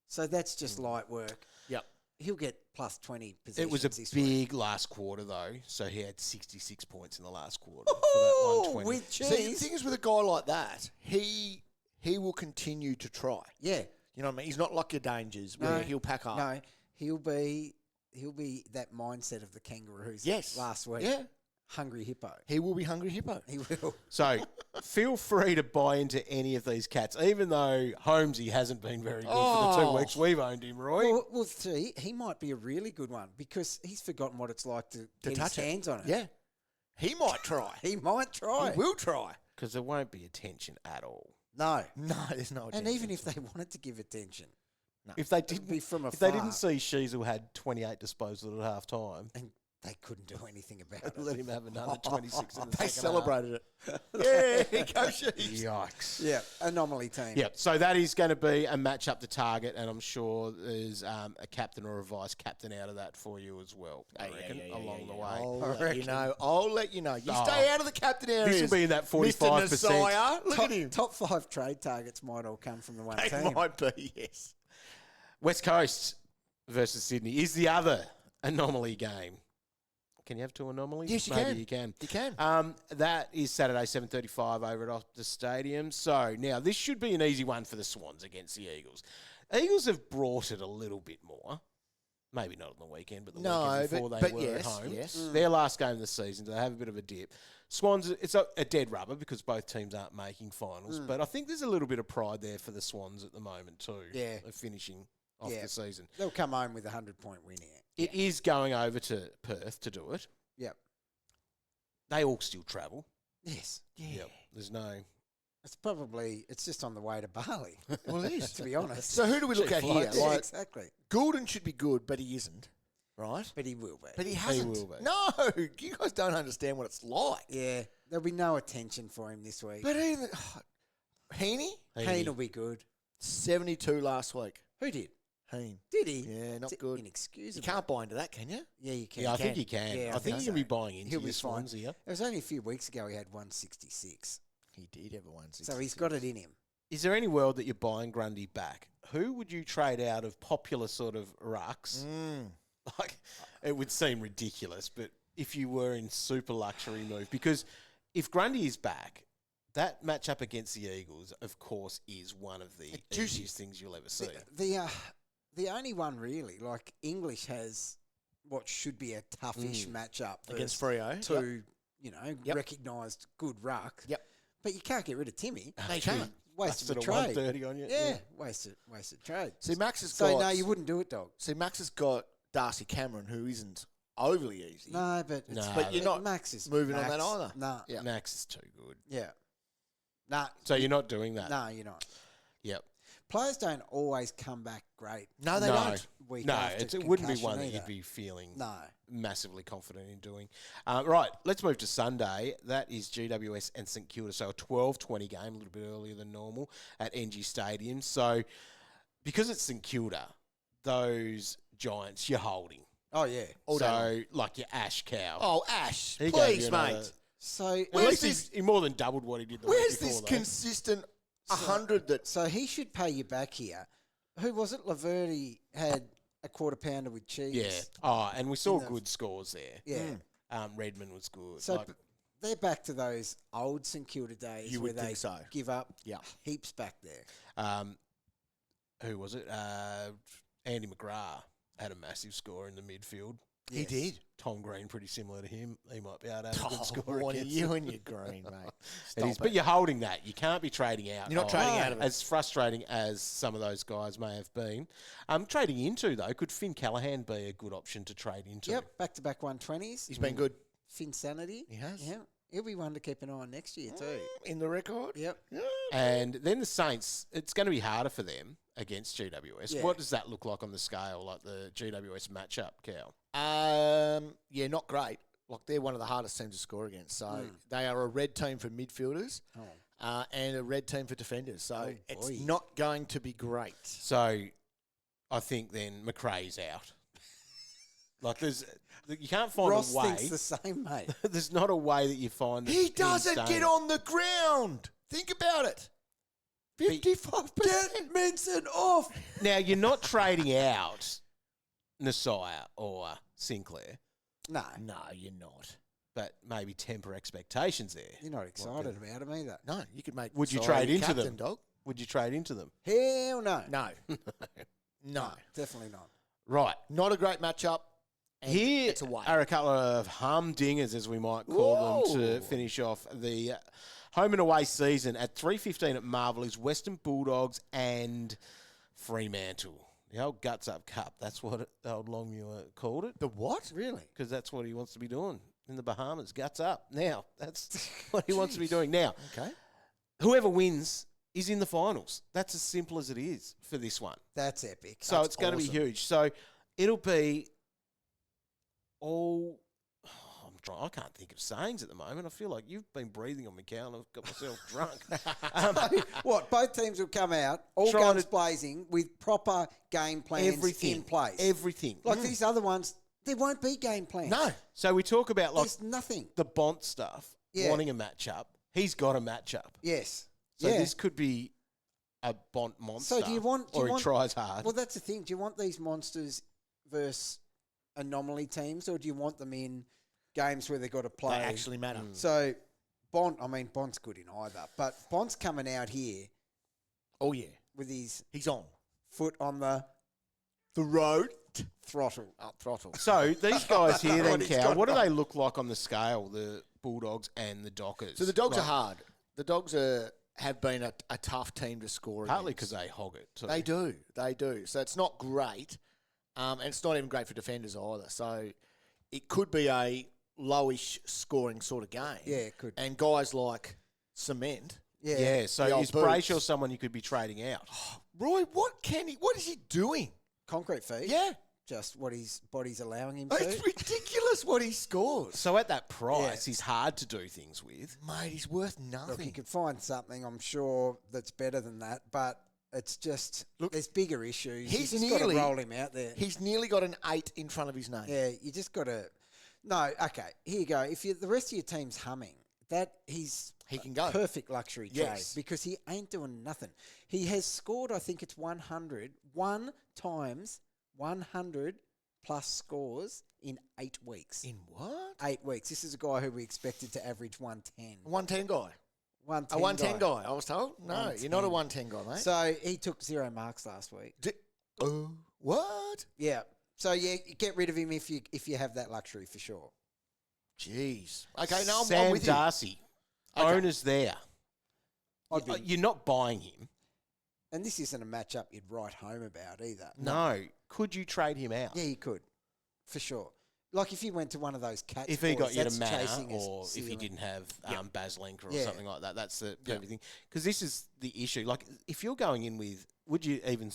B: So that's just light work.
D: Yep.
B: He'll get plus 20 positions.
C: It was a
B: this
C: big
B: week.
C: last quarter, though. So he had 66 points in the last quarter for that 120.
B: With
D: See, the
B: Cheese.
D: thing is with a guy like that, he will continue to try.
B: Yeah.
D: You know what I mean? He's not like your Dangers where he'll pack up.
B: No, he'll be that mindset of the Kangaroos last week.
D: Yeah.
B: Hungry hippo.
D: He will be Hungry Hippo.
B: He will.
C: So feel free to buy into any of these cats, even though Holmesy hasn't been very good for the 2 weeks we've owned him, Roy.
B: Well, see, he might be a really good one because he's forgotten what it's like to get
D: touch
B: his hands on it.
D: Yeah. He might try.
B: He might try.
D: He will try.
C: Because there won't be attention at all.
B: No.
D: No, there's no
B: And
D: attention.
B: even if they wanted to give attention,
C: If they
B: it'd be
C: didn't,
B: from
C: if they
B: afar.
C: didn't see Sheezel had 28 disposals at half time,
B: and they couldn't do anything about it.
C: let him have another 26 in the
D: They
C: second
D: celebrated it. Yeah, here goes
C: half.
D: Sheez.
C: Yikes.
B: Yeah, anomaly team.
C: Yep. So that is going to be a match up to target, and I'm sure there's a captain or a vice captain out of that for you as well. I reckon along the way.
D: I'll let you know. You stay out of the captain areas.
C: This will be in that 45%.
D: Mr. Messiah. Look
B: Top,
D: at him.
B: top 5 trade targets might all come from the one
D: They
B: team.
D: might be, yes.
C: West Coast versus Sydney is the other anomaly game. Can you have 2 anomalies?
D: Yes, you
C: Maybe
D: can.
C: you can.
D: You can.
C: That is Saturday, 7:35 over at Optus Stadium. So now this should be an easy one for the Swans against the Eagles. Eagles have brought it a little bit more. Maybe not on the weekend, but the weekend before they were at home.
D: Yes.
C: Their last game of the season, they have a bit of a dip. Swans, it's a dead rubber because both teams aren't making finals. But I think there's a little bit of pride there for the Swans at the moment too.
B: Yeah.
C: Of finishing off the season.
B: They'll come home with a 100-point win here.
C: It is going over to Perth to do it.
B: Yep.
C: They all still travel.
B: Yes. Yeah.
C: Yep. There's no...
B: It's just on the way to Bali.
D: Well, it is.
B: To be honest.
D: So who do we look at here?
B: Yeah,
D: Like,
B: exactly.
D: Goulden should be good, but he isn't. Right?
B: But he will be.
D: But he hasn't.
C: will be.
D: No, you guys don't understand what it's like.
B: Yeah. There'll be no attention for him this week.
D: But even... Heaney?
B: Kane will be good.
D: 72 last week.
B: Who did?
D: Heen.
B: Did he?
D: Yeah, not
B: It's
D: good.
B: Inexcusable.
D: You can't buy into that, can you?
B: Yeah, you can.
C: Yeah, I think you can.
B: Yeah,
C: I think you can be buying into
B: He'll be
C: your
B: fine.
C: Swans here.
B: It was only a few weeks ago he had 166.
D: He did have a 160.
B: So he's got it in him.
C: Is there any world that you're buying Grundy back? Who would you trade out of popular sort of rucks? Like, it would seem ridiculous, but if you were in super luxury move, because if Grundy is back, that matchup against the Eagles, of course, is one of the juiciest things you'll ever see.
B: The only one really, like English has what should be a toughish matchup
D: Against
B: versus
D: Freo.
B: two,
D: Yep.
B: recognised good ruck.
D: Yep.
B: But you can't get rid of Timmy.
D: No, you can't.
B: Wasted a
C: At
B: trade.
C: 130 on you.
B: Yeah, wasted trade.
D: See, Max has
B: So
D: got...
B: no, you wouldn't do it, dog.
D: See, Max has got Darcy Cameron, who isn't overly easy.
B: No, but
D: But you're not
B: Max is
D: moving on
B: Max.
D: that either.
B: No.
D: Yeah.
C: Max is too good.
B: Yeah. Nah.
C: So you're not doing that?
B: No, you're not.
C: Yep.
B: Players don't always come back great.
D: No, they don't.
B: Week
C: No,
B: after
C: it wouldn't be
B: concussion
C: one that
B: either.
C: you'd be feeling
B: No.
C: massively confident in doing. Right, let's move to Sunday. That is GWS and St Kilda. So a 12:20 game, a little bit earlier than normal at NG Stadium. So because it's St Kilda, those Giants you're holding.
B: Oh yeah.
C: So like your Ash Cow.
D: Oh, Ash,
C: He gave
D: please,
C: you another-
D: mate.
B: So
C: At
D: Where's
C: least he more than doubled what he did the week
D: Where's
C: before,
D: this
C: though.
D: consistent 100 that...
B: So he should pay you back here. Who was it? Laverty had a quarter pounder with cheese.
C: Yeah. Oh, and we saw
B: the-
C: good scores there.
B: Yeah.
C: Redmond was good.
B: So
C: Like,
B: they're back to those old St Kilda days
D: You
B: where
D: would
B: they
D: think so.
B: give up
D: Yeah.
B: heaps back there.
C: who was it? Andy McGrath had a massive score in the midfield.
D: He
B: Yes.
D: did.
C: Tom Green, pretty similar to him. He might be able to have a good
D: Oh,
C: score
D: what are
C: against
D: you
C: him.
D: and your green, mate?
C: It is, but you're holding that. You can't be trading out.
D: You're not trading out of it.
C: As frustrating as some of those guys may have been. Trading into, though, could Finn Callahan be a good option to trade into?
B: Yep, back-to-back 120s.
D: He's been good.
B: Finsanity.
D: He has.
B: Yeah, He'll be one to keep an eye on next year too.
D: In the record?
B: Yep.
C: And then the Saints, it's going to be harder for them against GWS.
B: Yeah.
C: What does that look like on the scale, like the GWS matchup, Cal?
D: Yeah, not great. Like, they're one of the hardest teams to score against. So they are a red team for midfielders and a red team for defenders. So it's not going to be great.
C: So I think then McRae's out. Like, you can't find
B: Ross
C: a way.
B: thinks the same, mate.
C: There's not a way that you find.
D: He doesn't get on the ground. Think about it. 55%.
B: Get Minson off.
C: Now, you're not trading out Nasiah or Sinclair,
B: No,
D: No, you're not.
C: but maybe temper expectations there.
B: you're not excited about him either.
D: No, you could make.
C: Would you
D: Sorry,
C: trade into
D: captain,
C: them?
D: dog?
C: Would you trade into them?
B: Hell no.
D: No. No.
B: Definitely not.
C: Right.
D: Not a great matchup. And
C: Here
D: it's away.
C: are a couple of humdingers, as we might call them, to finish off the home and away season. At 3:15 at Marvel is Western Bulldogs and Fremantle. The old Guts Up Cup. That's what the old Longmuir called it.
D: The what?
B: Really?
C: Because that's what he wants to be doing in the Bahamas. Guts up. Now, that's what he wants to be doing. Now,
D: Okay.
C: whoever wins is in the finals. That's as simple as it is for this one.
B: That's epic.
C: So
B: That's
C: it's going to be
B: awesome.
C: huge. So it'll be all. I can't think of sayings at the moment. I feel like you've been breathing on me, Cal, and I've got myself drunk.
B: What? Both teams will come out, all
C: Trying
B: guns
C: to-
B: blazing, with proper game plans
C: Everything
B: in place.
C: Everything.
B: Like these other ones, there won't be game plans.
D: No.
C: So we talk about like
B: There's nothing.
C: the Bont stuff,
B: Yeah.
C: wanting a matchup. He's got a matchup.
B: Yes.
C: So
B: yeah.
C: this could be a Bont monster.
B: So do you want?
C: or he tries hard.
B: Well, that's the thing. Do you want these monsters versus anomaly teams, or do you want them in games where they've got to play?
D: They actually matter.
B: So Bont's good in either, but Bont's coming out here
D: Oh, yeah.
B: with his
D: He's on.
B: foot on the
D: Road.
B: throttle.
D: Throttle.
C: So these guys here, then,
B: What he's
C: Cal,
B: got
C: what do they look like on the scale? The Bulldogs and the Dockers.
D: So the Dogs
C: Like,
D: are hard. The Dogs have been a tough team to score
C: partly
D: against.
C: because they hog it. Too.
D: They do. They do. So it's not great. And it's not even great for defenders either. So it could be a lowish scoring sort of game.
B: Yeah, it could.
D: And guys like Cement.
B: Yeah.
C: Yeah. So
D: The old
C: is Brayshaw
D: boots.
C: someone you could be trading out?
D: Roy, what is he doing?
B: Concrete feet.
D: Yeah.
B: Just what his body's allowing him to.
D: It's ridiculous what he scores.
C: So at that price,
B: Yeah.
C: he's hard to do things with.
D: Mate, he's worth
B: Look,
D: nothing.
B: you could find something, I'm sure, that's better than that, but it's just, there's bigger issues.
D: he's
B: You just got to
D: nearly-
B: roll him out there.
D: He's nearly got an 8 in front of his name.
B: Yeah, you just got to. No, okay, here you go. If the rest of your team's humming, he's
D: He can go.
B: perfect luxury trade
D: Yes.
B: because he ain't doing nothing. He has scored, I think it's 100 times 100 plus scores in 8 weeks.
D: In what?
B: 8 weeks. This is a guy who we expected to average 110.
D: 110 guy.
B: 110
D: A 110 guy, I was told. No, you're not a
B: 110.
D: 110 guy, mate.
B: So he took 0 marks last week.
D: What?
B: Yeah. So yeah, get rid of him if you have that luxury for sure.
D: Jeez. Okay, no, I'm
C: Sam
D: with you.
C: Darcy,
D: Okay.
C: owners there.
B: I'd be-
C: You're not buying him.
B: And this isn't a matchup you'd write home about either.
C: No. Could you trade him out?
B: Yeah, you could, for sure. Like if you went to one of those cats,
C: If he got
B: boys,
C: you to
B: that's
C: manor,
B: chasing his
C: or if
B: ceiling.
C: he didn't have Baz Lenker or
B: Yeah.
C: something like that, that's the perfect thing. Because this is the issue. Like, if you're going in with, would you even,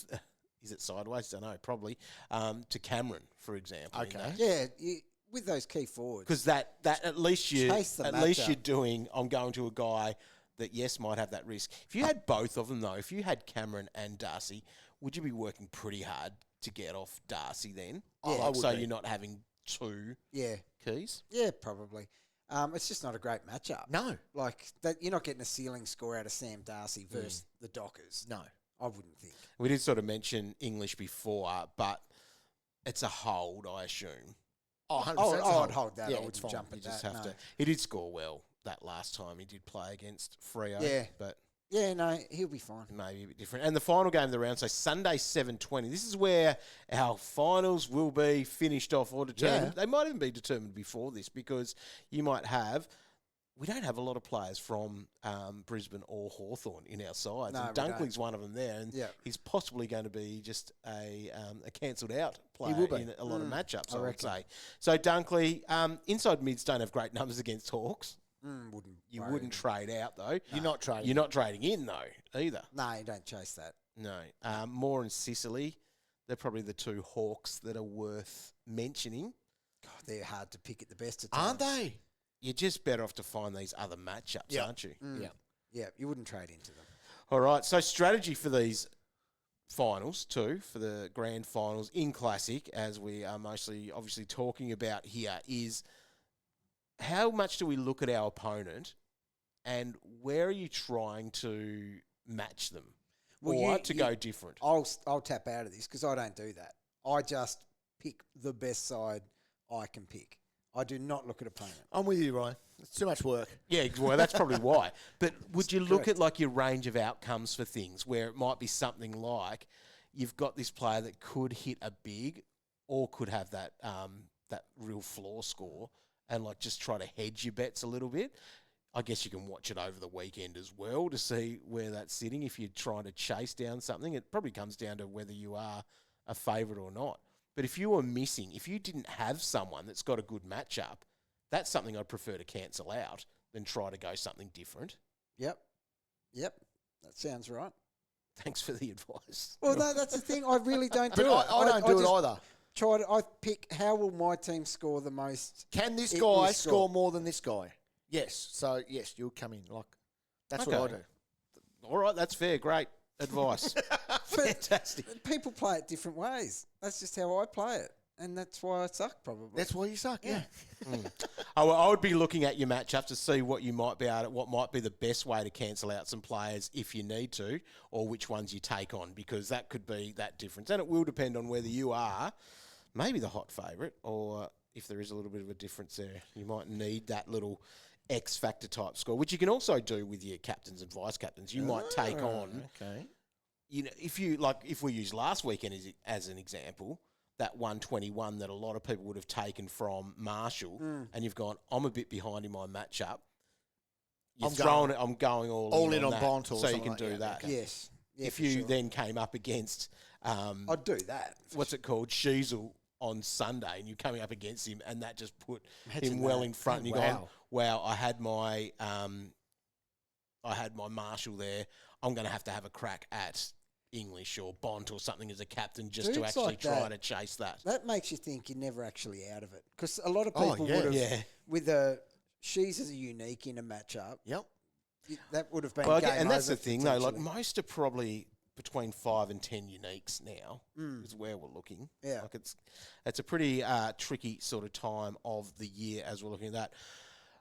C: is it sideways? I don't know, probably, to Cameron, for example.
D: Okay.
B: Yeah, with those key forwards.
C: Because that at least you
B: Chase the
C: at least
B: matchup.
C: you're doing. I'm going to a guy that yes might have that risk. If you had both of them though, if you had Cameron and Darcy, would you be working pretty hard to get off Darcy then?
B: Yeah, I
C: Like,
D: would
C: so
D: be.
C: you're not having two
B: Yeah,
C: keys.
B: yeah, probably. It's just not a great matchup.
D: No.
B: Like that, you're not getting a ceiling score out of Sam Darcy versus the Dockers.
D: No.
B: I wouldn't think.
C: We did sort of mention English before, but it's a hold, I assume.
D: Oh, 100%.
B: Oh, I'd hold that.
D: Yeah,
B: I
D: it's
B: wouldn't
D: fine.
B: jump
C: You
B: at
C: just
B: that.
C: have
B: no.
C: to. He did score well that last time he did play against Freo.
B: Yeah.
C: But
B: Yeah, no, he'll be fine.
C: maybe a bit different. And the final game of the round, so Sunday 7:20. This is where our finals will be finished off or determined.
D: Yeah.
C: They might even be determined before this because you might have. We don't have a lot of players from Brisbane or Hawthorn in our sides.
B: No,
C: and
B: we don't.
C: Dunkley's one of them there. And
B: Yeah.
C: he's possibly going to be just a cancelled out player
D: will be.
C: in a lot of matchups, I would
B: reckon.
C: say. So Dunkley, inside mids don't have great numbers against Hawks. You wouldn't trade out, though.
D: You're not trading.
C: You're not trading in, though, either.
B: No, you don't chase that.
C: No. Moore and Sicily, they're probably the two hawks that are worth mentioning.
B: God, they're hard to pick at the best of times.
D: Aren't they?
C: You're just better off to find these other matchups, aren't you?
D: Yeah.
B: Yeah, you wouldn't trade into them.
C: All right, so strategy for these finals too, for the grand finals in Classic, as we are mostly obviously talking about here, is how much do we look at our opponent and where are you trying to match them or to go different?
B: I'll tap out of this because I don't do that. I just pick the best side I can pick. I do not look at opponent.
D: I'm with you, Ryan. It's too much work.
C: Yeah, well, that's probably why. But would you look at like your range of outcomes for things where it might be something like you've got this player that could hit a big or could have that that real floor score and like just try to hedge your bets a little bit? I guess you can watch it over the weekend as well to see where that's sitting. If you're trying to chase down something, it probably comes down to whether you are a favourite or not. But if you were missing, if you didn't have someone that's got a good matchup, that's something I'd prefer to cancel out than try to go something different.
B: Yep. That sounds right.
C: Thanks for the advice.
B: Well, no, that's the thing. I really don't do
D: But
B: it.
D: I don't do it either.
B: I pick how will my team score the most.
D: Can this
B: It
D: guy
B: will
D: score more than this guy? Yes. So, yes, you'll come in. Like, that's what I
C: Okay.
D: do.
C: All right, that's fair. Great advice. Fantastic.
B: People play it different ways. That's just how I play it. And that's why I suck, probably.
D: That's why you suck, yeah.
C: I would be looking at your matchup to see what you might be able to, what might be the best way to cancel out some players if you need to, or which ones you take on, because that could be that difference. And it will depend on whether you are maybe the hot favourite, or if there is a little bit of a difference there. You might need that little X factor type score, which you can also do with your captains and vice captains. You might take on, you know, if we use last weekend as an example, that 121 that a lot of people would have taken from Marshall, and you've gone, I'm a bit behind in my matchup. I'm going all in on
D: that,
C: Bont,
D: or
C: so you
D: something
C: can
D: like
C: do that.
D: Okay.
B: Yes. Yeah,
C: if
B: for
C: you
B: sure.
C: then came up against,
B: I'd do that.
C: what's it called, Sheezel on Sunday, and you're coming up against him, and that just put
B: Imagine
C: him well
B: that.
C: in front, and you're
D: Wow.
C: going, wow, I had my Marshall there. I'm going to have a crack at English or Bont or something as a captain just to
B: Dudes
C: actually
B: like
C: try
B: that.
C: to chase that.
B: That makes you think you're never actually out of it. Because a lot of people would have,
C: Yeah.
B: with a Sheez as a unique in a matchup,
D: Yep.
B: that would have been
C: Well,
B: game
C: and that's
B: over
C: the thing, though. Like,
B: potentially.
C: most are probably between 5 and 10 uniques now, is where we're looking.
B: Yeah.
C: Like, it's a pretty tricky sort of time of the year as we're looking at that.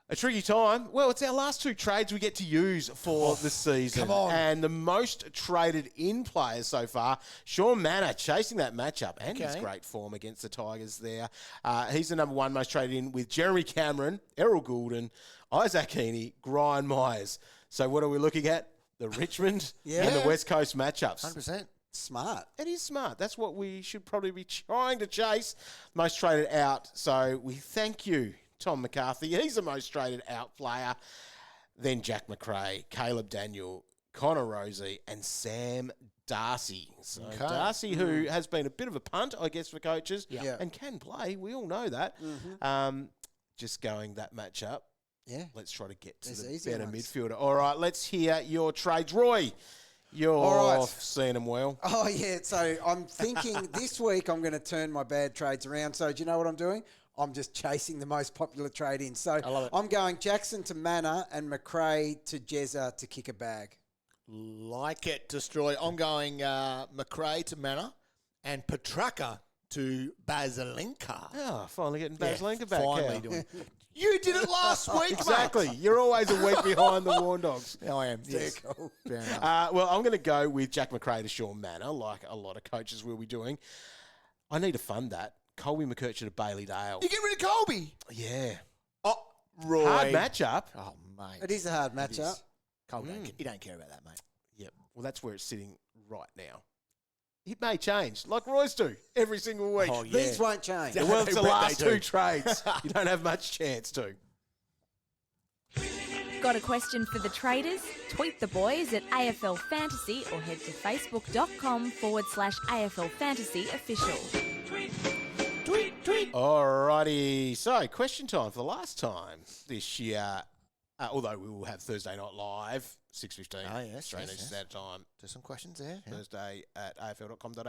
C: A tricky time. Well, it's our last two trades we get to use for the season.
D: come on.
C: And the most traded in players so far, Sean Manor chasing that matchup and his
D: Okay.
C: great form against the Tigers there. He's the number one most traded in with Jeremy Cameron, Errol Goulden, Isaac Heaney, Brian Myers. So what are we looking at? The Richmond and the West Coast matchups.
D: 100%.
B: Smart.
C: It is smart. That's what we should probably be trying to chase. Most traded out. So we thank you, Tom McCarthy. He's the most traded out player. Then Jack McRae, Caleb Daniel, Connor Rosie, and Sam Darcy. So Darcy, who has been a bit of a punt, I guess, for coaches,
B: Yeah.
C: and can play. We all know that. Just going that matchup.
B: Yeah.
C: Let's try to get to
B: There's
C: the
B: easier
C: better
B: ones.
C: midfielder. All right, let's hear your trades. Roy, you're
B: All right.
C: seeing them well.
B: Oh, yeah. So I'm thinking this week I'm going to turn my bad trades around. So do you know what I'm doing? I'm just chasing the most popular trade in. So
D: love it.
B: I'm going Jackson to Manor and McRae to Jezza to kick a bag.
D: Like it, destroy. I'm going McRae to Manor and Petraka to Basilenka.
C: Oh, finally getting Basilenka back.
D: Finally
C: Cal.
D: doing. You did it last week,
C: Exactly. You're always a week behind the Warn Dogs.
D: mate. I am. Yes.
B: Cool.
D: Fair enough.
C: Well, I'm going to go with Jack McRae to Sean Manor, like a lot of coaches will be doing. I need to fund that. Colby McKercher to Bailey Dale.
D: You get rid of Colby.
C: Yeah.
D: Oh, Roy.
C: Hard matchup.
D: Oh, mate.
B: It is a hard matchup.
D: Colby, you don't care about that, mate.
C: Yep. Well, that's where it's sitting right now. It may change, like Roy's do, every single week.
D: Oh, yeah.
B: These won't change.
D: Yeah.
C: Well, it's the
D: I bet
C: last
D: they do.
C: two trades. You don't have much chance to.
A: Got a question for the traders? Tweet the boys at AFL Fantasy or head to facebook.com/AFL Fantasy official.
C: Alrighty. So, question time for the last time this year. Although we will have Thursday Night Live, 6:15,
D: Oh, yes,
C: Australian
D: yes, yes.
C: Standard Time,
D: There's some questions there. Yeah.
C: Thursday at afl.com.au,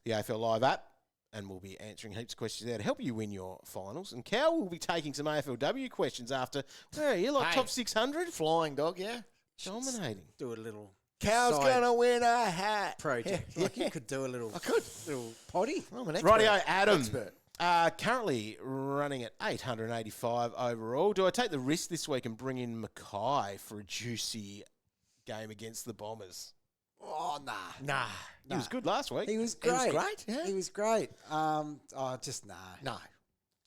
C: the AFL Live app, and we'll be answering heaps of questions there to help you win your finals. And Cal will be taking some AFLW questions after, where are you, top 600?
D: Flying dog, yeah.
C: Dominating.
B: Do a little
D: Cow's
B: side
D: going to win a hat.
B: project. Like you could do a little.
D: I could.
B: Little potty.
D: I'm an expert.
C: Rightio, Adam.
D: Expert.
C: Currently running at 885 overall. Do I take the risk this week and bring in Mackay for a juicy game against the Bombers?
B: Oh, nah.
D: Nah.
C: He was good last week.
B: He was
D: He
B: great.
D: was great, yeah.
B: He was great. Just nah.
D: No.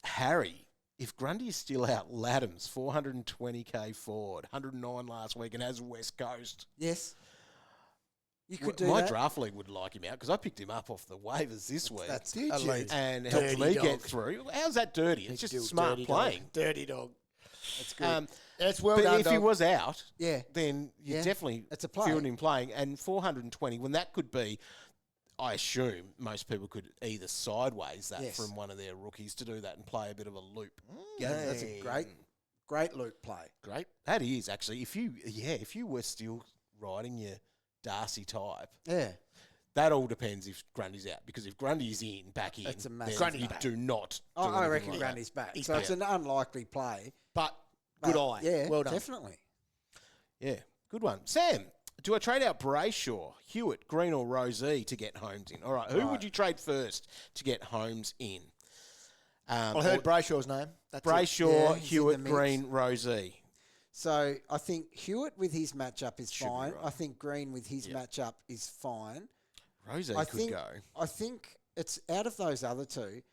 C: Harry, if Grundy is still out, Laddams, 420k forward, 109 last week and has West Coast.
B: Yes. You could do
C: My
B: that.
C: draft league would like him out because I picked him up off the waivers this week.
B: That's
D: Did you?
B: elite.
C: and
D: Dirty
C: helped me
D: dog.
C: get through. How's that dirty? It's just smart playing.
D: Dirty dog.
B: That's good.
D: That's well
C: But
D: done,
C: if he
D: dog.
C: was out,
B: Yeah.
C: then you
B: Yeah.
C: definitely
B: It's a play.
C: fielded him playing. And 420, when that could be, I assume most people could either sideways that
B: Yes.
C: from one of their rookies to do that and play a bit of a loop.
B: Yeah, that's a great loop play.
C: Great. That is actually, if you were still riding your Darcy type,
B: Yeah.
C: that all depends if Grundy's out. Because if Grundy's back in,
B: That's a
C: then
B: massive
C: you
B: play.
C: do not. Do
B: I
C: anything
B: reckon
C: like
B: Grundy's back.
D: He's
B: So
D: back.
B: it's an unlikely play.
D: But good
B: but
D: eye.
B: Yeah,
D: Well done.
B: definitely.
C: Yeah, good one. Sam, do I trade out Brayshaw, Hewitt, Green or Rosé to get Holmes in? All right, who would you trade first to get Holmes in?
D: I heard Brayshaw's name. That's it.
C: Brayshaw,
B: Yeah, he's in
C: Hewitt,
B: the mix.
C: Green, Rosé.
B: So I think Hewitt with his matchup is
C: Should be
B: fine.
C: right.
B: I think Green with his matchup is fine.
C: Rosé
B: I
C: could
B: think,
C: go.
B: I think it's out of those other two.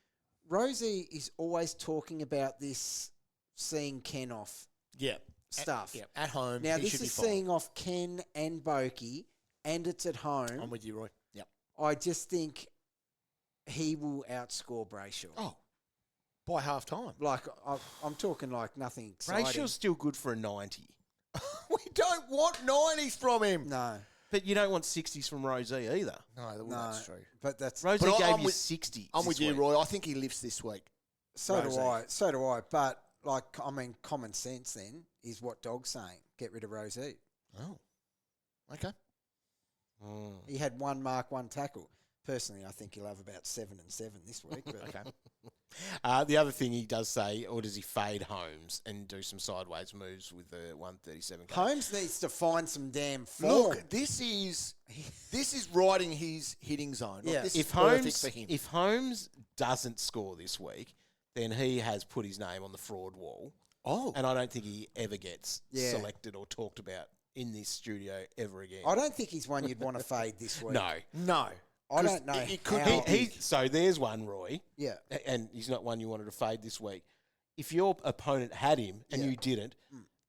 B: Rosie is always talking about this seeing Ken off
D: Yeah.
B: stuff.
D: At home,
B: Now,
D: he
B: this
D: should be
B: is
D: fine.
B: seeing off Ken and Boki, and it's at home.
D: I'm with you, Roy. Yep.
B: I just think he will outscore Brayshaw.
D: Oh, by half time.
B: Like, I'm talking like nothing exciting.
C: Brayshaw's still good for a 90.
D: We don't want 90s from him.
B: No,
C: But you don't want 60s from Rosé either.
D: No,
B: no.
D: that's true.
B: But that's...
C: Rosé
D: But
C: gave
D: I'm
C: you
D: with-
C: 60s.
D: I'm with
C: this
D: you,
C: week.
D: Roy. I think he lifts this week.
B: So do
D: Rosé.
B: I. So do I. But, like, I mean, common sense then is what Dog's saying. Get rid of Rosie.
D: Oh. Okay.
B: He had 1 mark, 1 tackle. Personally, I think he'll have about 7 and 7 this week. But
C: Okay. The other thing he does say, or does he fade Holmes and do some sideways moves with the 137?
B: Holmes needs to find some damn form.
D: Look, this is riding his hitting zone. Look,
B: Yeah.
D: this
C: If
D: is perfect
C: Holmes,
D: for him.
C: if Holmes doesn't score this week, then he has put his name on the fraud wall.
D: Oh.
C: And I don't think he ever gets
B: Yeah.
C: selected or talked about in this studio ever again.
B: I don't think he's one you'd want to fade this week.
C: No.
D: No.
B: I don't know.
D: It could
B: how
C: He,
B: big.
C: so there's one, Roy,
B: Yeah.
C: and he's not one you wanted to fade this week. If your opponent had him and
B: Yeah.
C: you didn't,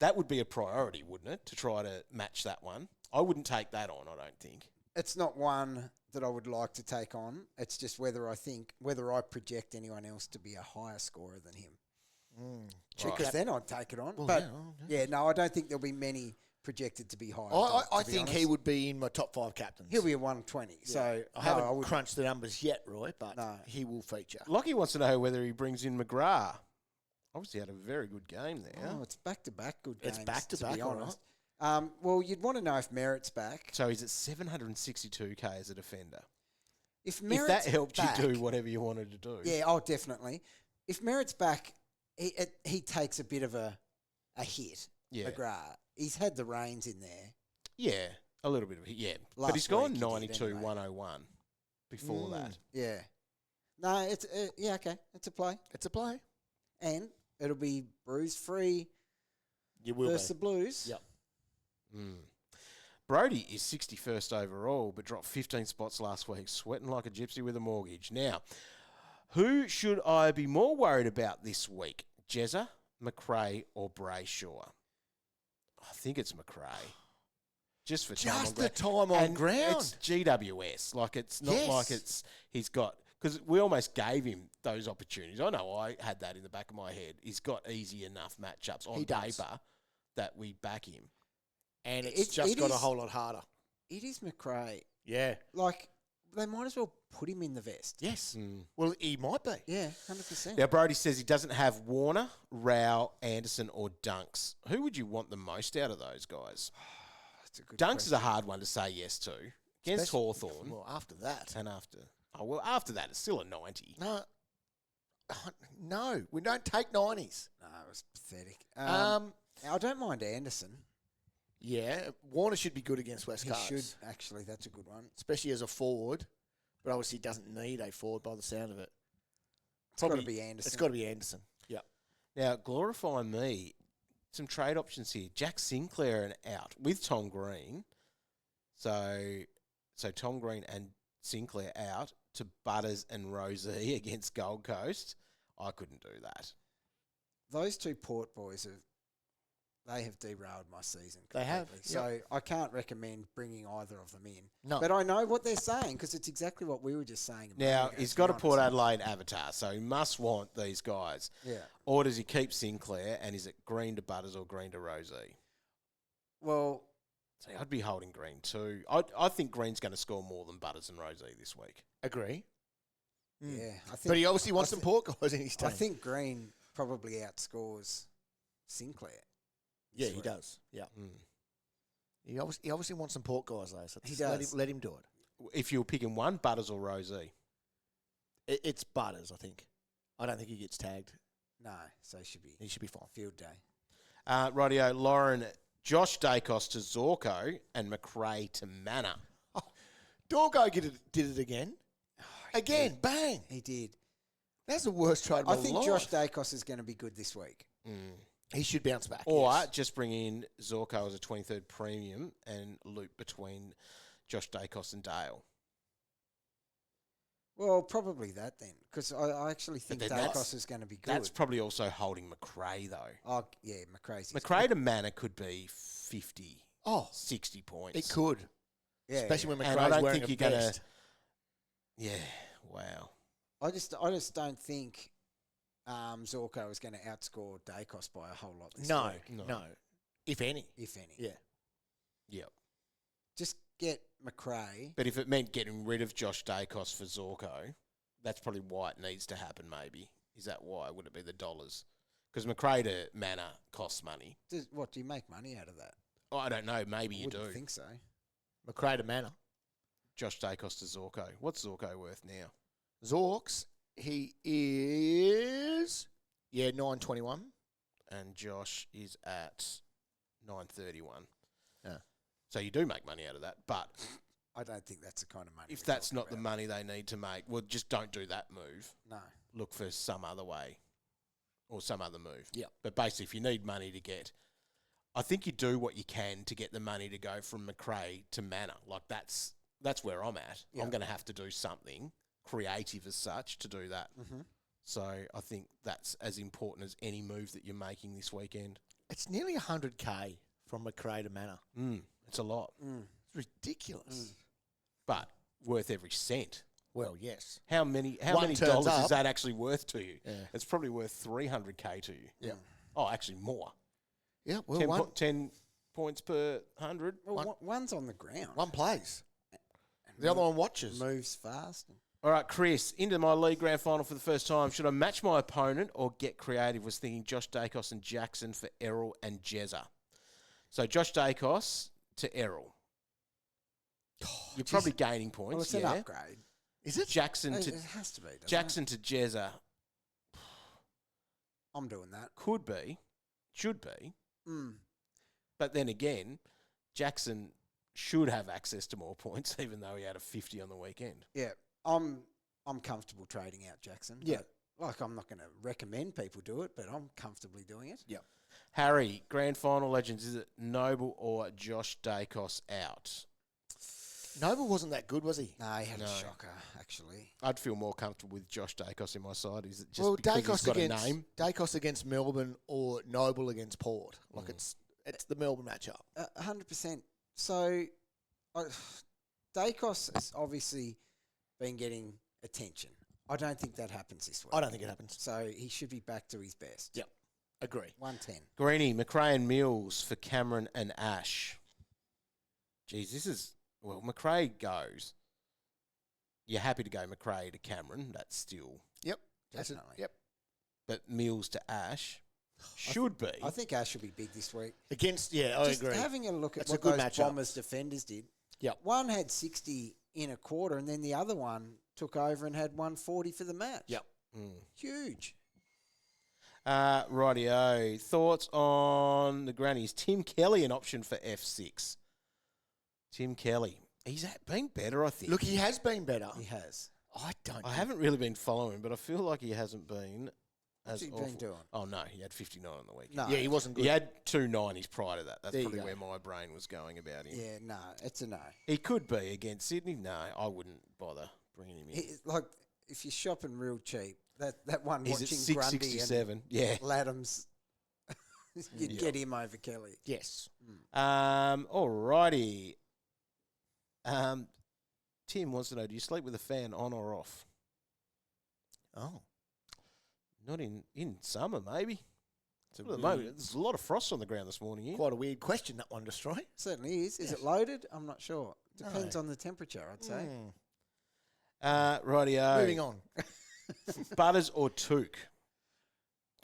C: that would be a priority, wouldn't it, to try to match that one? I wouldn't take that on, I don't think.
B: It's not one that I would like to take on. It's just whether I project anyone else to be a higher scorer than him. Because then I'd take it on. But no, I don't think there'll be many projected to be higher.
D: I
B: to be
D: think
B: honest.
D: he would be in my top 5 captains.
B: He'll be a 120. So
D: I haven't
B: no, I would.
D: crunched the numbers yet, Roy, but
B: No.
D: he will feature.
C: Lockie wants to know whether he brings in McGrath. Obviously had a very good game there.
B: Oh, it's back to back good
D: It's
B: games.
D: back-to-back,
B: be
D: all
B: honest. Well, you'd want to know if Merritt's back.
C: So he's at 762k as a defender.
B: If
C: If
B: Merritt's
C: that helped
B: back,
C: you do whatever you wanted to do.
B: Yeah, oh, definitely. If Merritt's back, he takes a bit of a hit.
C: Yeah.
B: McGrath. He's had the reins in there.
C: Yeah, a little bit of it, yeah.
B: Last
C: But he's gone
B: week he did
C: 92,
B: anyway.
C: 101 before that.
B: Yeah. No, it's yeah, okay. It's a play.
D: It's a play.
B: And it'll be bruise free
D: You will
B: versus
D: be.
B: the Blues.
D: Yep.
C: Brody is 61st overall, but dropped 15 spots last week, sweating like a gypsy with a mortgage. Now, who should I be more worried about this week? Jezza, McRae, or Brayshaw? I think it's McRae. Just for time on
D: Just the
C: ground.
D: time on
C: And
D: ground.
C: It's GWS. Like, it's not
D: Yes.
C: like he's got... Because we almost gave him those opportunities. I know I had that in the back of my head. He's got easy enough matchups on
D: He does.
C: paper that we back him.
D: And it's
B: It
D: just got a
B: is-
D: whole lot harder.
B: It is McRae.
D: Yeah.
B: Like, they might as well put him in the vest.
D: Yes. Well, he might be.
B: Yeah, 100%.
C: Now, Brody says he doesn't have Warner, Rao, Anderson, or Dunks. Who would you want the most out of those guys?
B: That's a good
C: Dunks
B: question.
C: is a hard one to say yes to. Against Hawthorn.
D: Well, after that.
C: And after. Oh, well, after that, it's still a 90.
D: No, we don't take 90s.
B: No, it was pathetic. I don't mind Anderson.
D: Yeah, Warner should be good against West
B: He
D: Coast.
B: should, actually. That's a good one.
D: Especially as a forward. But obviously he doesn't need a forward by the sound of it.
B: It's got to be Anderson.
D: It's got to be Anderson. Yeah.
C: Now, glorify me. Some trade options here. Jack Sinclair and out with Tom Green. So Tom Green and Sinclair out to Butters and Rosie against Gold Coast. I couldn't do that.
B: Those two Port boys they have derailed my season.
D: They have,
B: completely. So I can't recommend bringing either of them in.
D: No.
B: But I know what they're saying because it's exactly what we were just saying.
C: Now, he's got a Port Adelaide avatar, so he must want these guys.
B: Yeah.
C: Or does he keep Sinclair, and is it Green to Butters or Green to Rosie?
B: Well,
C: See, I'd be holding Green too. I think Green's going to score more than Butters and Rosie this week.
D: Agree.
B: yeah. I think,
D: But he obviously wants some Port guys in his team.
B: I think Green probably outscores Sinclair.
D: Yeah, he does. Yeah. He obviously wants some Port guys, though. So
B: He
D: just
B: does.
D: Let him do it.
C: If you were picking one, Butters or Rosie?
D: It's Butters, I think. I don't think he gets tagged.
B: No, so
D: He should be fine.
B: field day.
C: Rightio, Lauren, Josh Dacos to Zorko and McRae to Manor.
D: Dorgo did it again. Again, bang.
B: He did.
D: That's the worst trade of my
B: I think
D: life.
B: Josh Dacos is going to be good this week.
D: He should bounce back.
C: Or
D: yes.
C: just bring in Zorko as a 23rd premium and loop between Josh Dacos and Dale.
B: Well, probably that then, because I actually think
C: then that's-
B: Dacos is going to be good.
C: That's probably also holding McRae, though.
B: Oh, yeah, McRae's.
C: McRae to Manor could be 50,
D: Oh,
C: 60 points.
D: it could.
B: Yeah,
D: Especially when
C: And I
D: McRae's
C: don't
D: wearing
C: think
D: a
C: you're going
D: vest.
C: to... Yeah, wow.
B: I just don't think Zorko is going to outscore Dacos by a whole lot this
D: No,
B: week,
D: no. If any.
B: if any.
D: Yeah.
C: Yep.
B: Just get McRae.
C: But if it meant getting rid of Josh Dacos for Zorko, that's probably why it needs to happen, maybe. Is that why? Would it be the dollars? Because McRae to Manor costs money.
B: What, do you make money out of that?
C: Oh, I don't know. Maybe you
B: Wouldn't
C: do.
B: think so.
D: McRae to Manor.
C: Josh Dacos to Zorko. What's Zorko worth now?
D: Zorks, he is, 9.21.
C: And Josh is at 9.31.
D: Yeah.
C: So you do make money out of that. But
B: I don't think that's the kind of money.
C: if
B: we're
C: that's
B: talking
C: not the
B: about.
C: money they need to make, well, just don't do that move.
B: No.
C: Look for some other way or some other move.
D: Yep.
C: But basically, if you need money to get, I think you do what you can to get the money to go from McRae to Manor. Like that's where I'm at.
B: Yeah.
C: I'm going to have to do something creative as such to do that.
B: Mm-hmm.
C: So I think that's as important as any move that you're making this weekend.
D: It's nearly 100K from McRae to Manor.
C: It's a lot,
D: It's ridiculous.
C: but worth every cent.
D: Well, yes.
C: How many
D: One
C: dollars
D: turns
C: is
D: up.
C: that actually worth to you?
D: Yeah.
C: It's probably worth 300K to you.
D: Yeah.
C: Oh, actually more.
D: Yeah, well,
C: 10 points per 100.
B: Well, one's on the ground.
D: one plays. The other one watches.
B: Moves fast.
C: All right, Chris, into my league grand final for the first time. Should I match my opponent or get creative? Was thinking Josh Dacos and Jackson for Errol and Jezza. So Josh Dacos to Errol. You're probably gaining points.
B: Well, it's
C: yeah.
B: an upgrade.
D: Is it?
C: Jackson
B: It
C: to
B: has to be. doesn't
C: Jackson to Jezza
B: it? I'm doing that.
C: could be, should be,
B: Mm.
C: but then again, Jackson should have access to more points, even though he had a 50 on the weekend.
B: Yeah, I'm comfortable trading out Jackson.
D: Yeah.
B: but, like I'm not going to recommend people do it, but I'm comfortably doing it.
D: Yeah.
C: Harry, grand final legends, is it Noble or Josh Dacos out?
D: Noble wasn't that good, was he?
B: No, he had
C: No.
B: a shocker actually.
C: I'd feel more comfortable with Josh Dacos in my side. Is it just
D: Well,
C: because he's
D: Dacos
C: got
D: against
C: a name?
D: Dacos against Melbourne or Noble against Port. Like it's the Melbourne matchup.
B: 100%. So, Dacos has obviously been getting attention. I don't think that happens this week.
D: I don't think it happens.
B: So he should be back to his best.
D: Yep. Agree.
B: 110.
C: Greeny, McRae and Mills for Cameron and Ash. Geez, this is... Well, McRae goes. you're happy to go McRae to Cameron. That's still.
D: Yep.
B: Definitely.
D: Yep.
C: But Mills to Ash should be.
B: I think Ash will be big this week.
D: Against, I
B: Just
D: agree.
B: having a look at
D: That's
B: what
D: a good
B: those
D: matchup.
B: Bombers defenders did.
D: Yep.
B: One had 60 in a quarter, and then the other one took over and had 140 for the match.
D: Yep.
B: Huge.
C: Rightio. Thoughts on the grannies? Tim Kelly, an option for F6. Tim Kelly. He's been better, I think.
D: Look, he has been better.
B: He has.
C: I haven't really been following, but I feel like he hasn't been
B: What's
C: as
B: he
C: awful.
B: been doing?
C: Oh, no, he had 59 on the weekend.
B: No.
D: Yeah, he wasn't good.
C: He had 2 90s prior to that. That's
D: There you
C: probably
D: go.
C: where my brain was going about him.
B: Yeah, no, it's a no.
C: He could be against Sydney. No, I wouldn't bother bringing him in.
B: Like, if you're shopping real cheap, that one
C: He's at
B: watching Grundy
C: 667. Yeah.
B: and Laddams, you'd get him over Kelly.
D: Yes.
C: Alrighty. Tim wants to know, do you sleep with a fan on or off?
D: Oh.
C: Not in summer, maybe. At the moment, there's a lot of frost on the ground this morning here.
D: Quite a weird question, that one, Destroy.
B: Certainly is. Is it loaded? I'm not sure. Depends on the temperature, I'd say.
C: Rightio.
D: Moving on.
C: Butters or Took?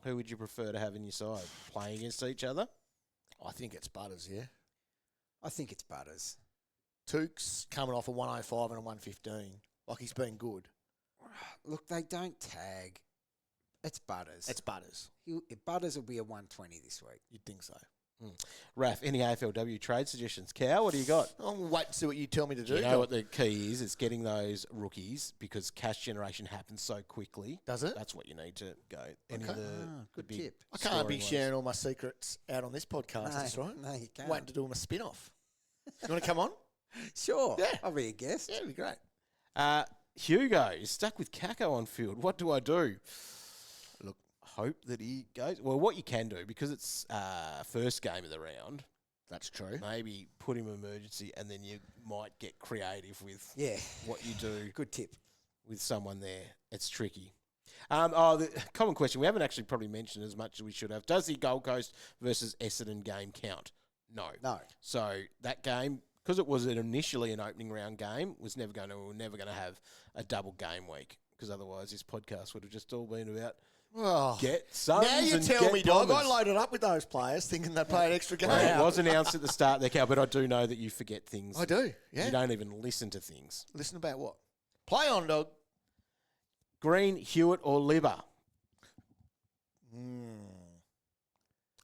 C: Who would you prefer to have in your side? Playing against each other?
D: I think it's Butters, yeah.
B: I think it's Butters.
D: Took's coming off a 105 and a 115. Like, he's been good.
B: Look, they don't tag. It's Butters.
D: It's Butters.
B: Butters will be a 120 this week.
D: You'd think so.
C: Raf, any AFLW trade suggestions? Cow, what do you got?
D: I'll wait and see what you tell me to do.
C: Do you know what the key is? It's getting those rookies because cash generation happens so quickly.
D: Does it?
C: That's what you need to go. Any of
D: Okay.
C: the
B: Good
C: big
B: tip.
D: I can't be
C: scoring
D: sharing all my secrets out on this podcast, that's right.
B: No, you can't.
D: Waiting to do them a spin-off. You want to come on?
B: Sure.
D: Yeah.
B: I'll be a guest.
D: Yeah, it'd be great.
C: Hugo is stuck with Kako on field. What do I do? Look, hope that he goes. Well, what you can do, because it's first game of the round,
D: That's true.
C: maybe put him emergency and then you might get creative with
B: Yeah.
C: what you do
B: Good tip.
C: with someone there. It's tricky. The common question, we haven't actually probably mentioned as much as we should have. Does the Gold Coast versus Essendon game count? No.
B: No.
C: So that game, because it was initially an opening round game, we're never going to have a double game week, because otherwise this podcast would have just all been about
D: Oh.
C: get Suns
D: Now you
C: and
D: tell
C: get
D: me, dog. I
C: Bombers.
D: loaded up with those players thinking they play an extra game.
C: Well, it was announced at the start there, Cal, but I do know that you forget things.
D: I do, yeah.
C: You don't even listen to things.
D: Listen about what? Play on, dog.
C: Green, Hewitt, or Libber?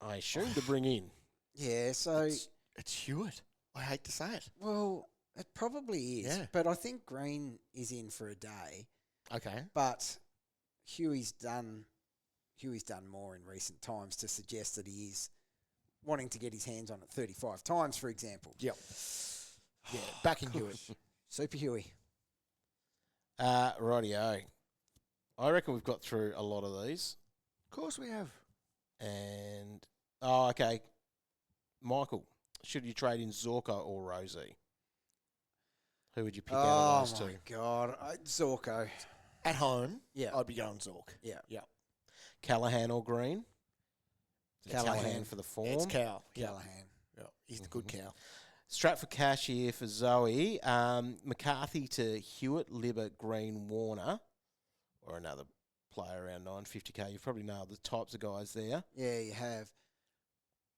C: I assume to bring in.
B: Yeah, so,
D: It's Hewitt. I hate to say it.
B: well, it probably is.
D: Yeah.
B: But I think Green is in for a day.
D: Okay.
B: But Huey's done more in recent times to suggest that he is wanting to get his hands on it 35 times, for example.
D: Yep. Yeah, backing Hewitt.
B: Super Huey.
C: Rightio. I reckon we've got through a lot of these.
D: Of course we have.
C: And, okay. Michael, should you trade in Zorko or Rosie? Who would you pick out of those
B: Oh, my
C: two?
B: God. Zorko.
D: At home,
B: Yeah.
D: I'd be going Zork.
B: Yeah.
D: Yeah.
C: Callahan or Green? It's
B: Callahan.
C: for the form.
D: It's Cow. Yeah.
B: Callahan.
D: Yeah. He's the good cow.
C: Stratford Cash here for Zoe. McCarthy to Hewitt, Libber, Green, Warner, or another player around 950k. You've probably nailed the types of guys there.
B: Yeah, you have.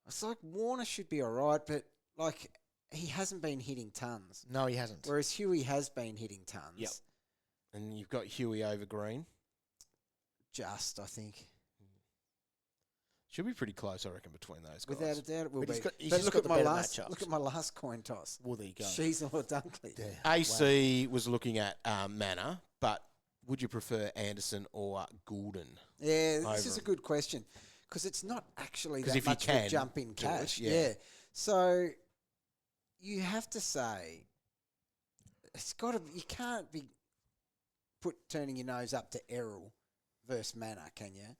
B: It's like Warner should be all right, but like he hasn't been hitting tons,
D: No, he hasn't.
B: whereas Huey has been hitting tons.
D: Yep.
C: And you've got Huey over Green.
B: Just, I think.
C: Should be pretty close, I reckon, between those guys.
B: Without a doubt, it will
D: But
B: be.
D: he's got- he's
B: But
D: just
B: look
D: got
B: at
D: the
B: my
D: better
B: last.
D: matchups.
B: Look at my last coin toss.
D: Well, there you go.
B: Sheezel or Dunkley.
D: Yeah.
C: AC was looking at Manor, but would you prefer Anderson or Goulden?
B: Yeah, this is
C: Over
B: a good question because it's not actually
C: 'Cause
B: that
C: if you
B: much of a
C: can
B: jump in
C: do it,
B: cash.
C: yeah.
B: So you have to say it's got to. You can't be turning your nose up to Errol versus Manor, can you?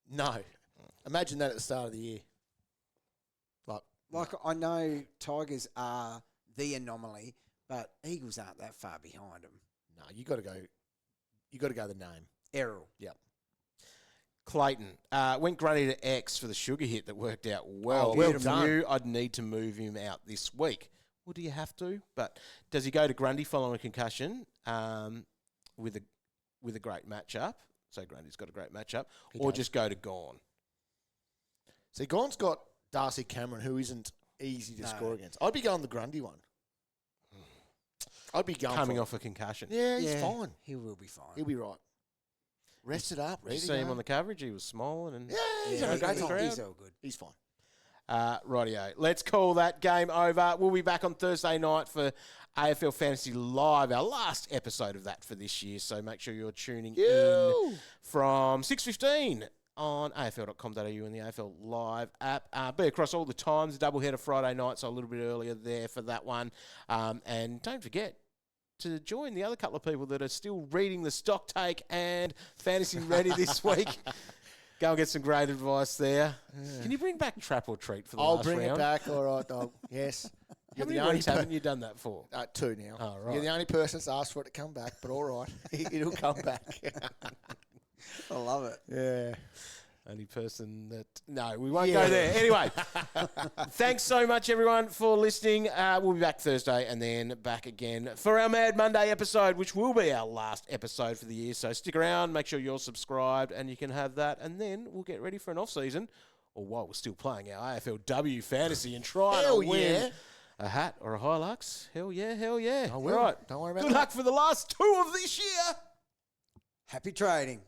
D: No. Imagine that at the start of the year.
B: Like I know Tigers are the anomaly, but Eagles aren't that far behind them.
D: No, you got to go. You got to go the name.
B: Errol.
D: Yep.
C: Clayton went Grundy to X for the sugar hit that worked out well.
D: Oh, well
C: If
D: done.
C: you, I'd need to move him out this week. Or do you have to? But does he go to Grundy following a concussion with a great matchup? So Grundy's got a great matchup. Or just go to Gawn?
D: See, Gawn's got Darcy Cameron, who isn't easy to score against. I'd be going the Grundy one. I'd be going
C: coming off a concussion.
D: Yeah, he's fine.
B: He will be fine.
D: He'll be right. Rested up, ready
C: Did you
D: to
C: see him
D: go.
C: on the coverage? He was smiling and
D: He's
B: Yeah,
D: having a great
B: he's-
D: time.
B: he's all good.
D: He's fine.
C: Rightio. Let's call that game over. We'll be back on Thursday night for AFL Fantasy Live, our last episode of that for this year. So make sure you're tuning in from 6:15 on afl.com.au and the AFL Live app. Be across all the times, doubleheader Friday night, so a little bit earlier there for that one. And don't forget to join the other couple of people that are still reading the stock take and fantasy ready this week. Go and get some great advice there. Can you bring back Trap or Treat for the
D: I'll
C: last
D: bring
C: round?
D: it back. All right, dog. Yes.
C: How many weeks haven't you done that for?
D: 2 now.
C: Oh, right.
D: You're the only person that's asked for it to come back, but all right. It'll come back.
B: I love it.
D: Yeah.
C: Only person that... No, we won't go there. Anyway, thanks so much, everyone, for listening. We'll be back Thursday and then back again for our Mad Monday episode, which will be our last episode for the year. So stick around, make sure you're subscribed, and you can have that. And then we'll get ready for an off-season, or while we're still playing our AFLW Fantasy and trying to win a hat or a Hilux. Hell yeah, hell yeah.
D: I will.
C: All right.
D: Don't worry about
C: Good
D: that.
C: luck for the last 2 of this year.
B: Happy trading.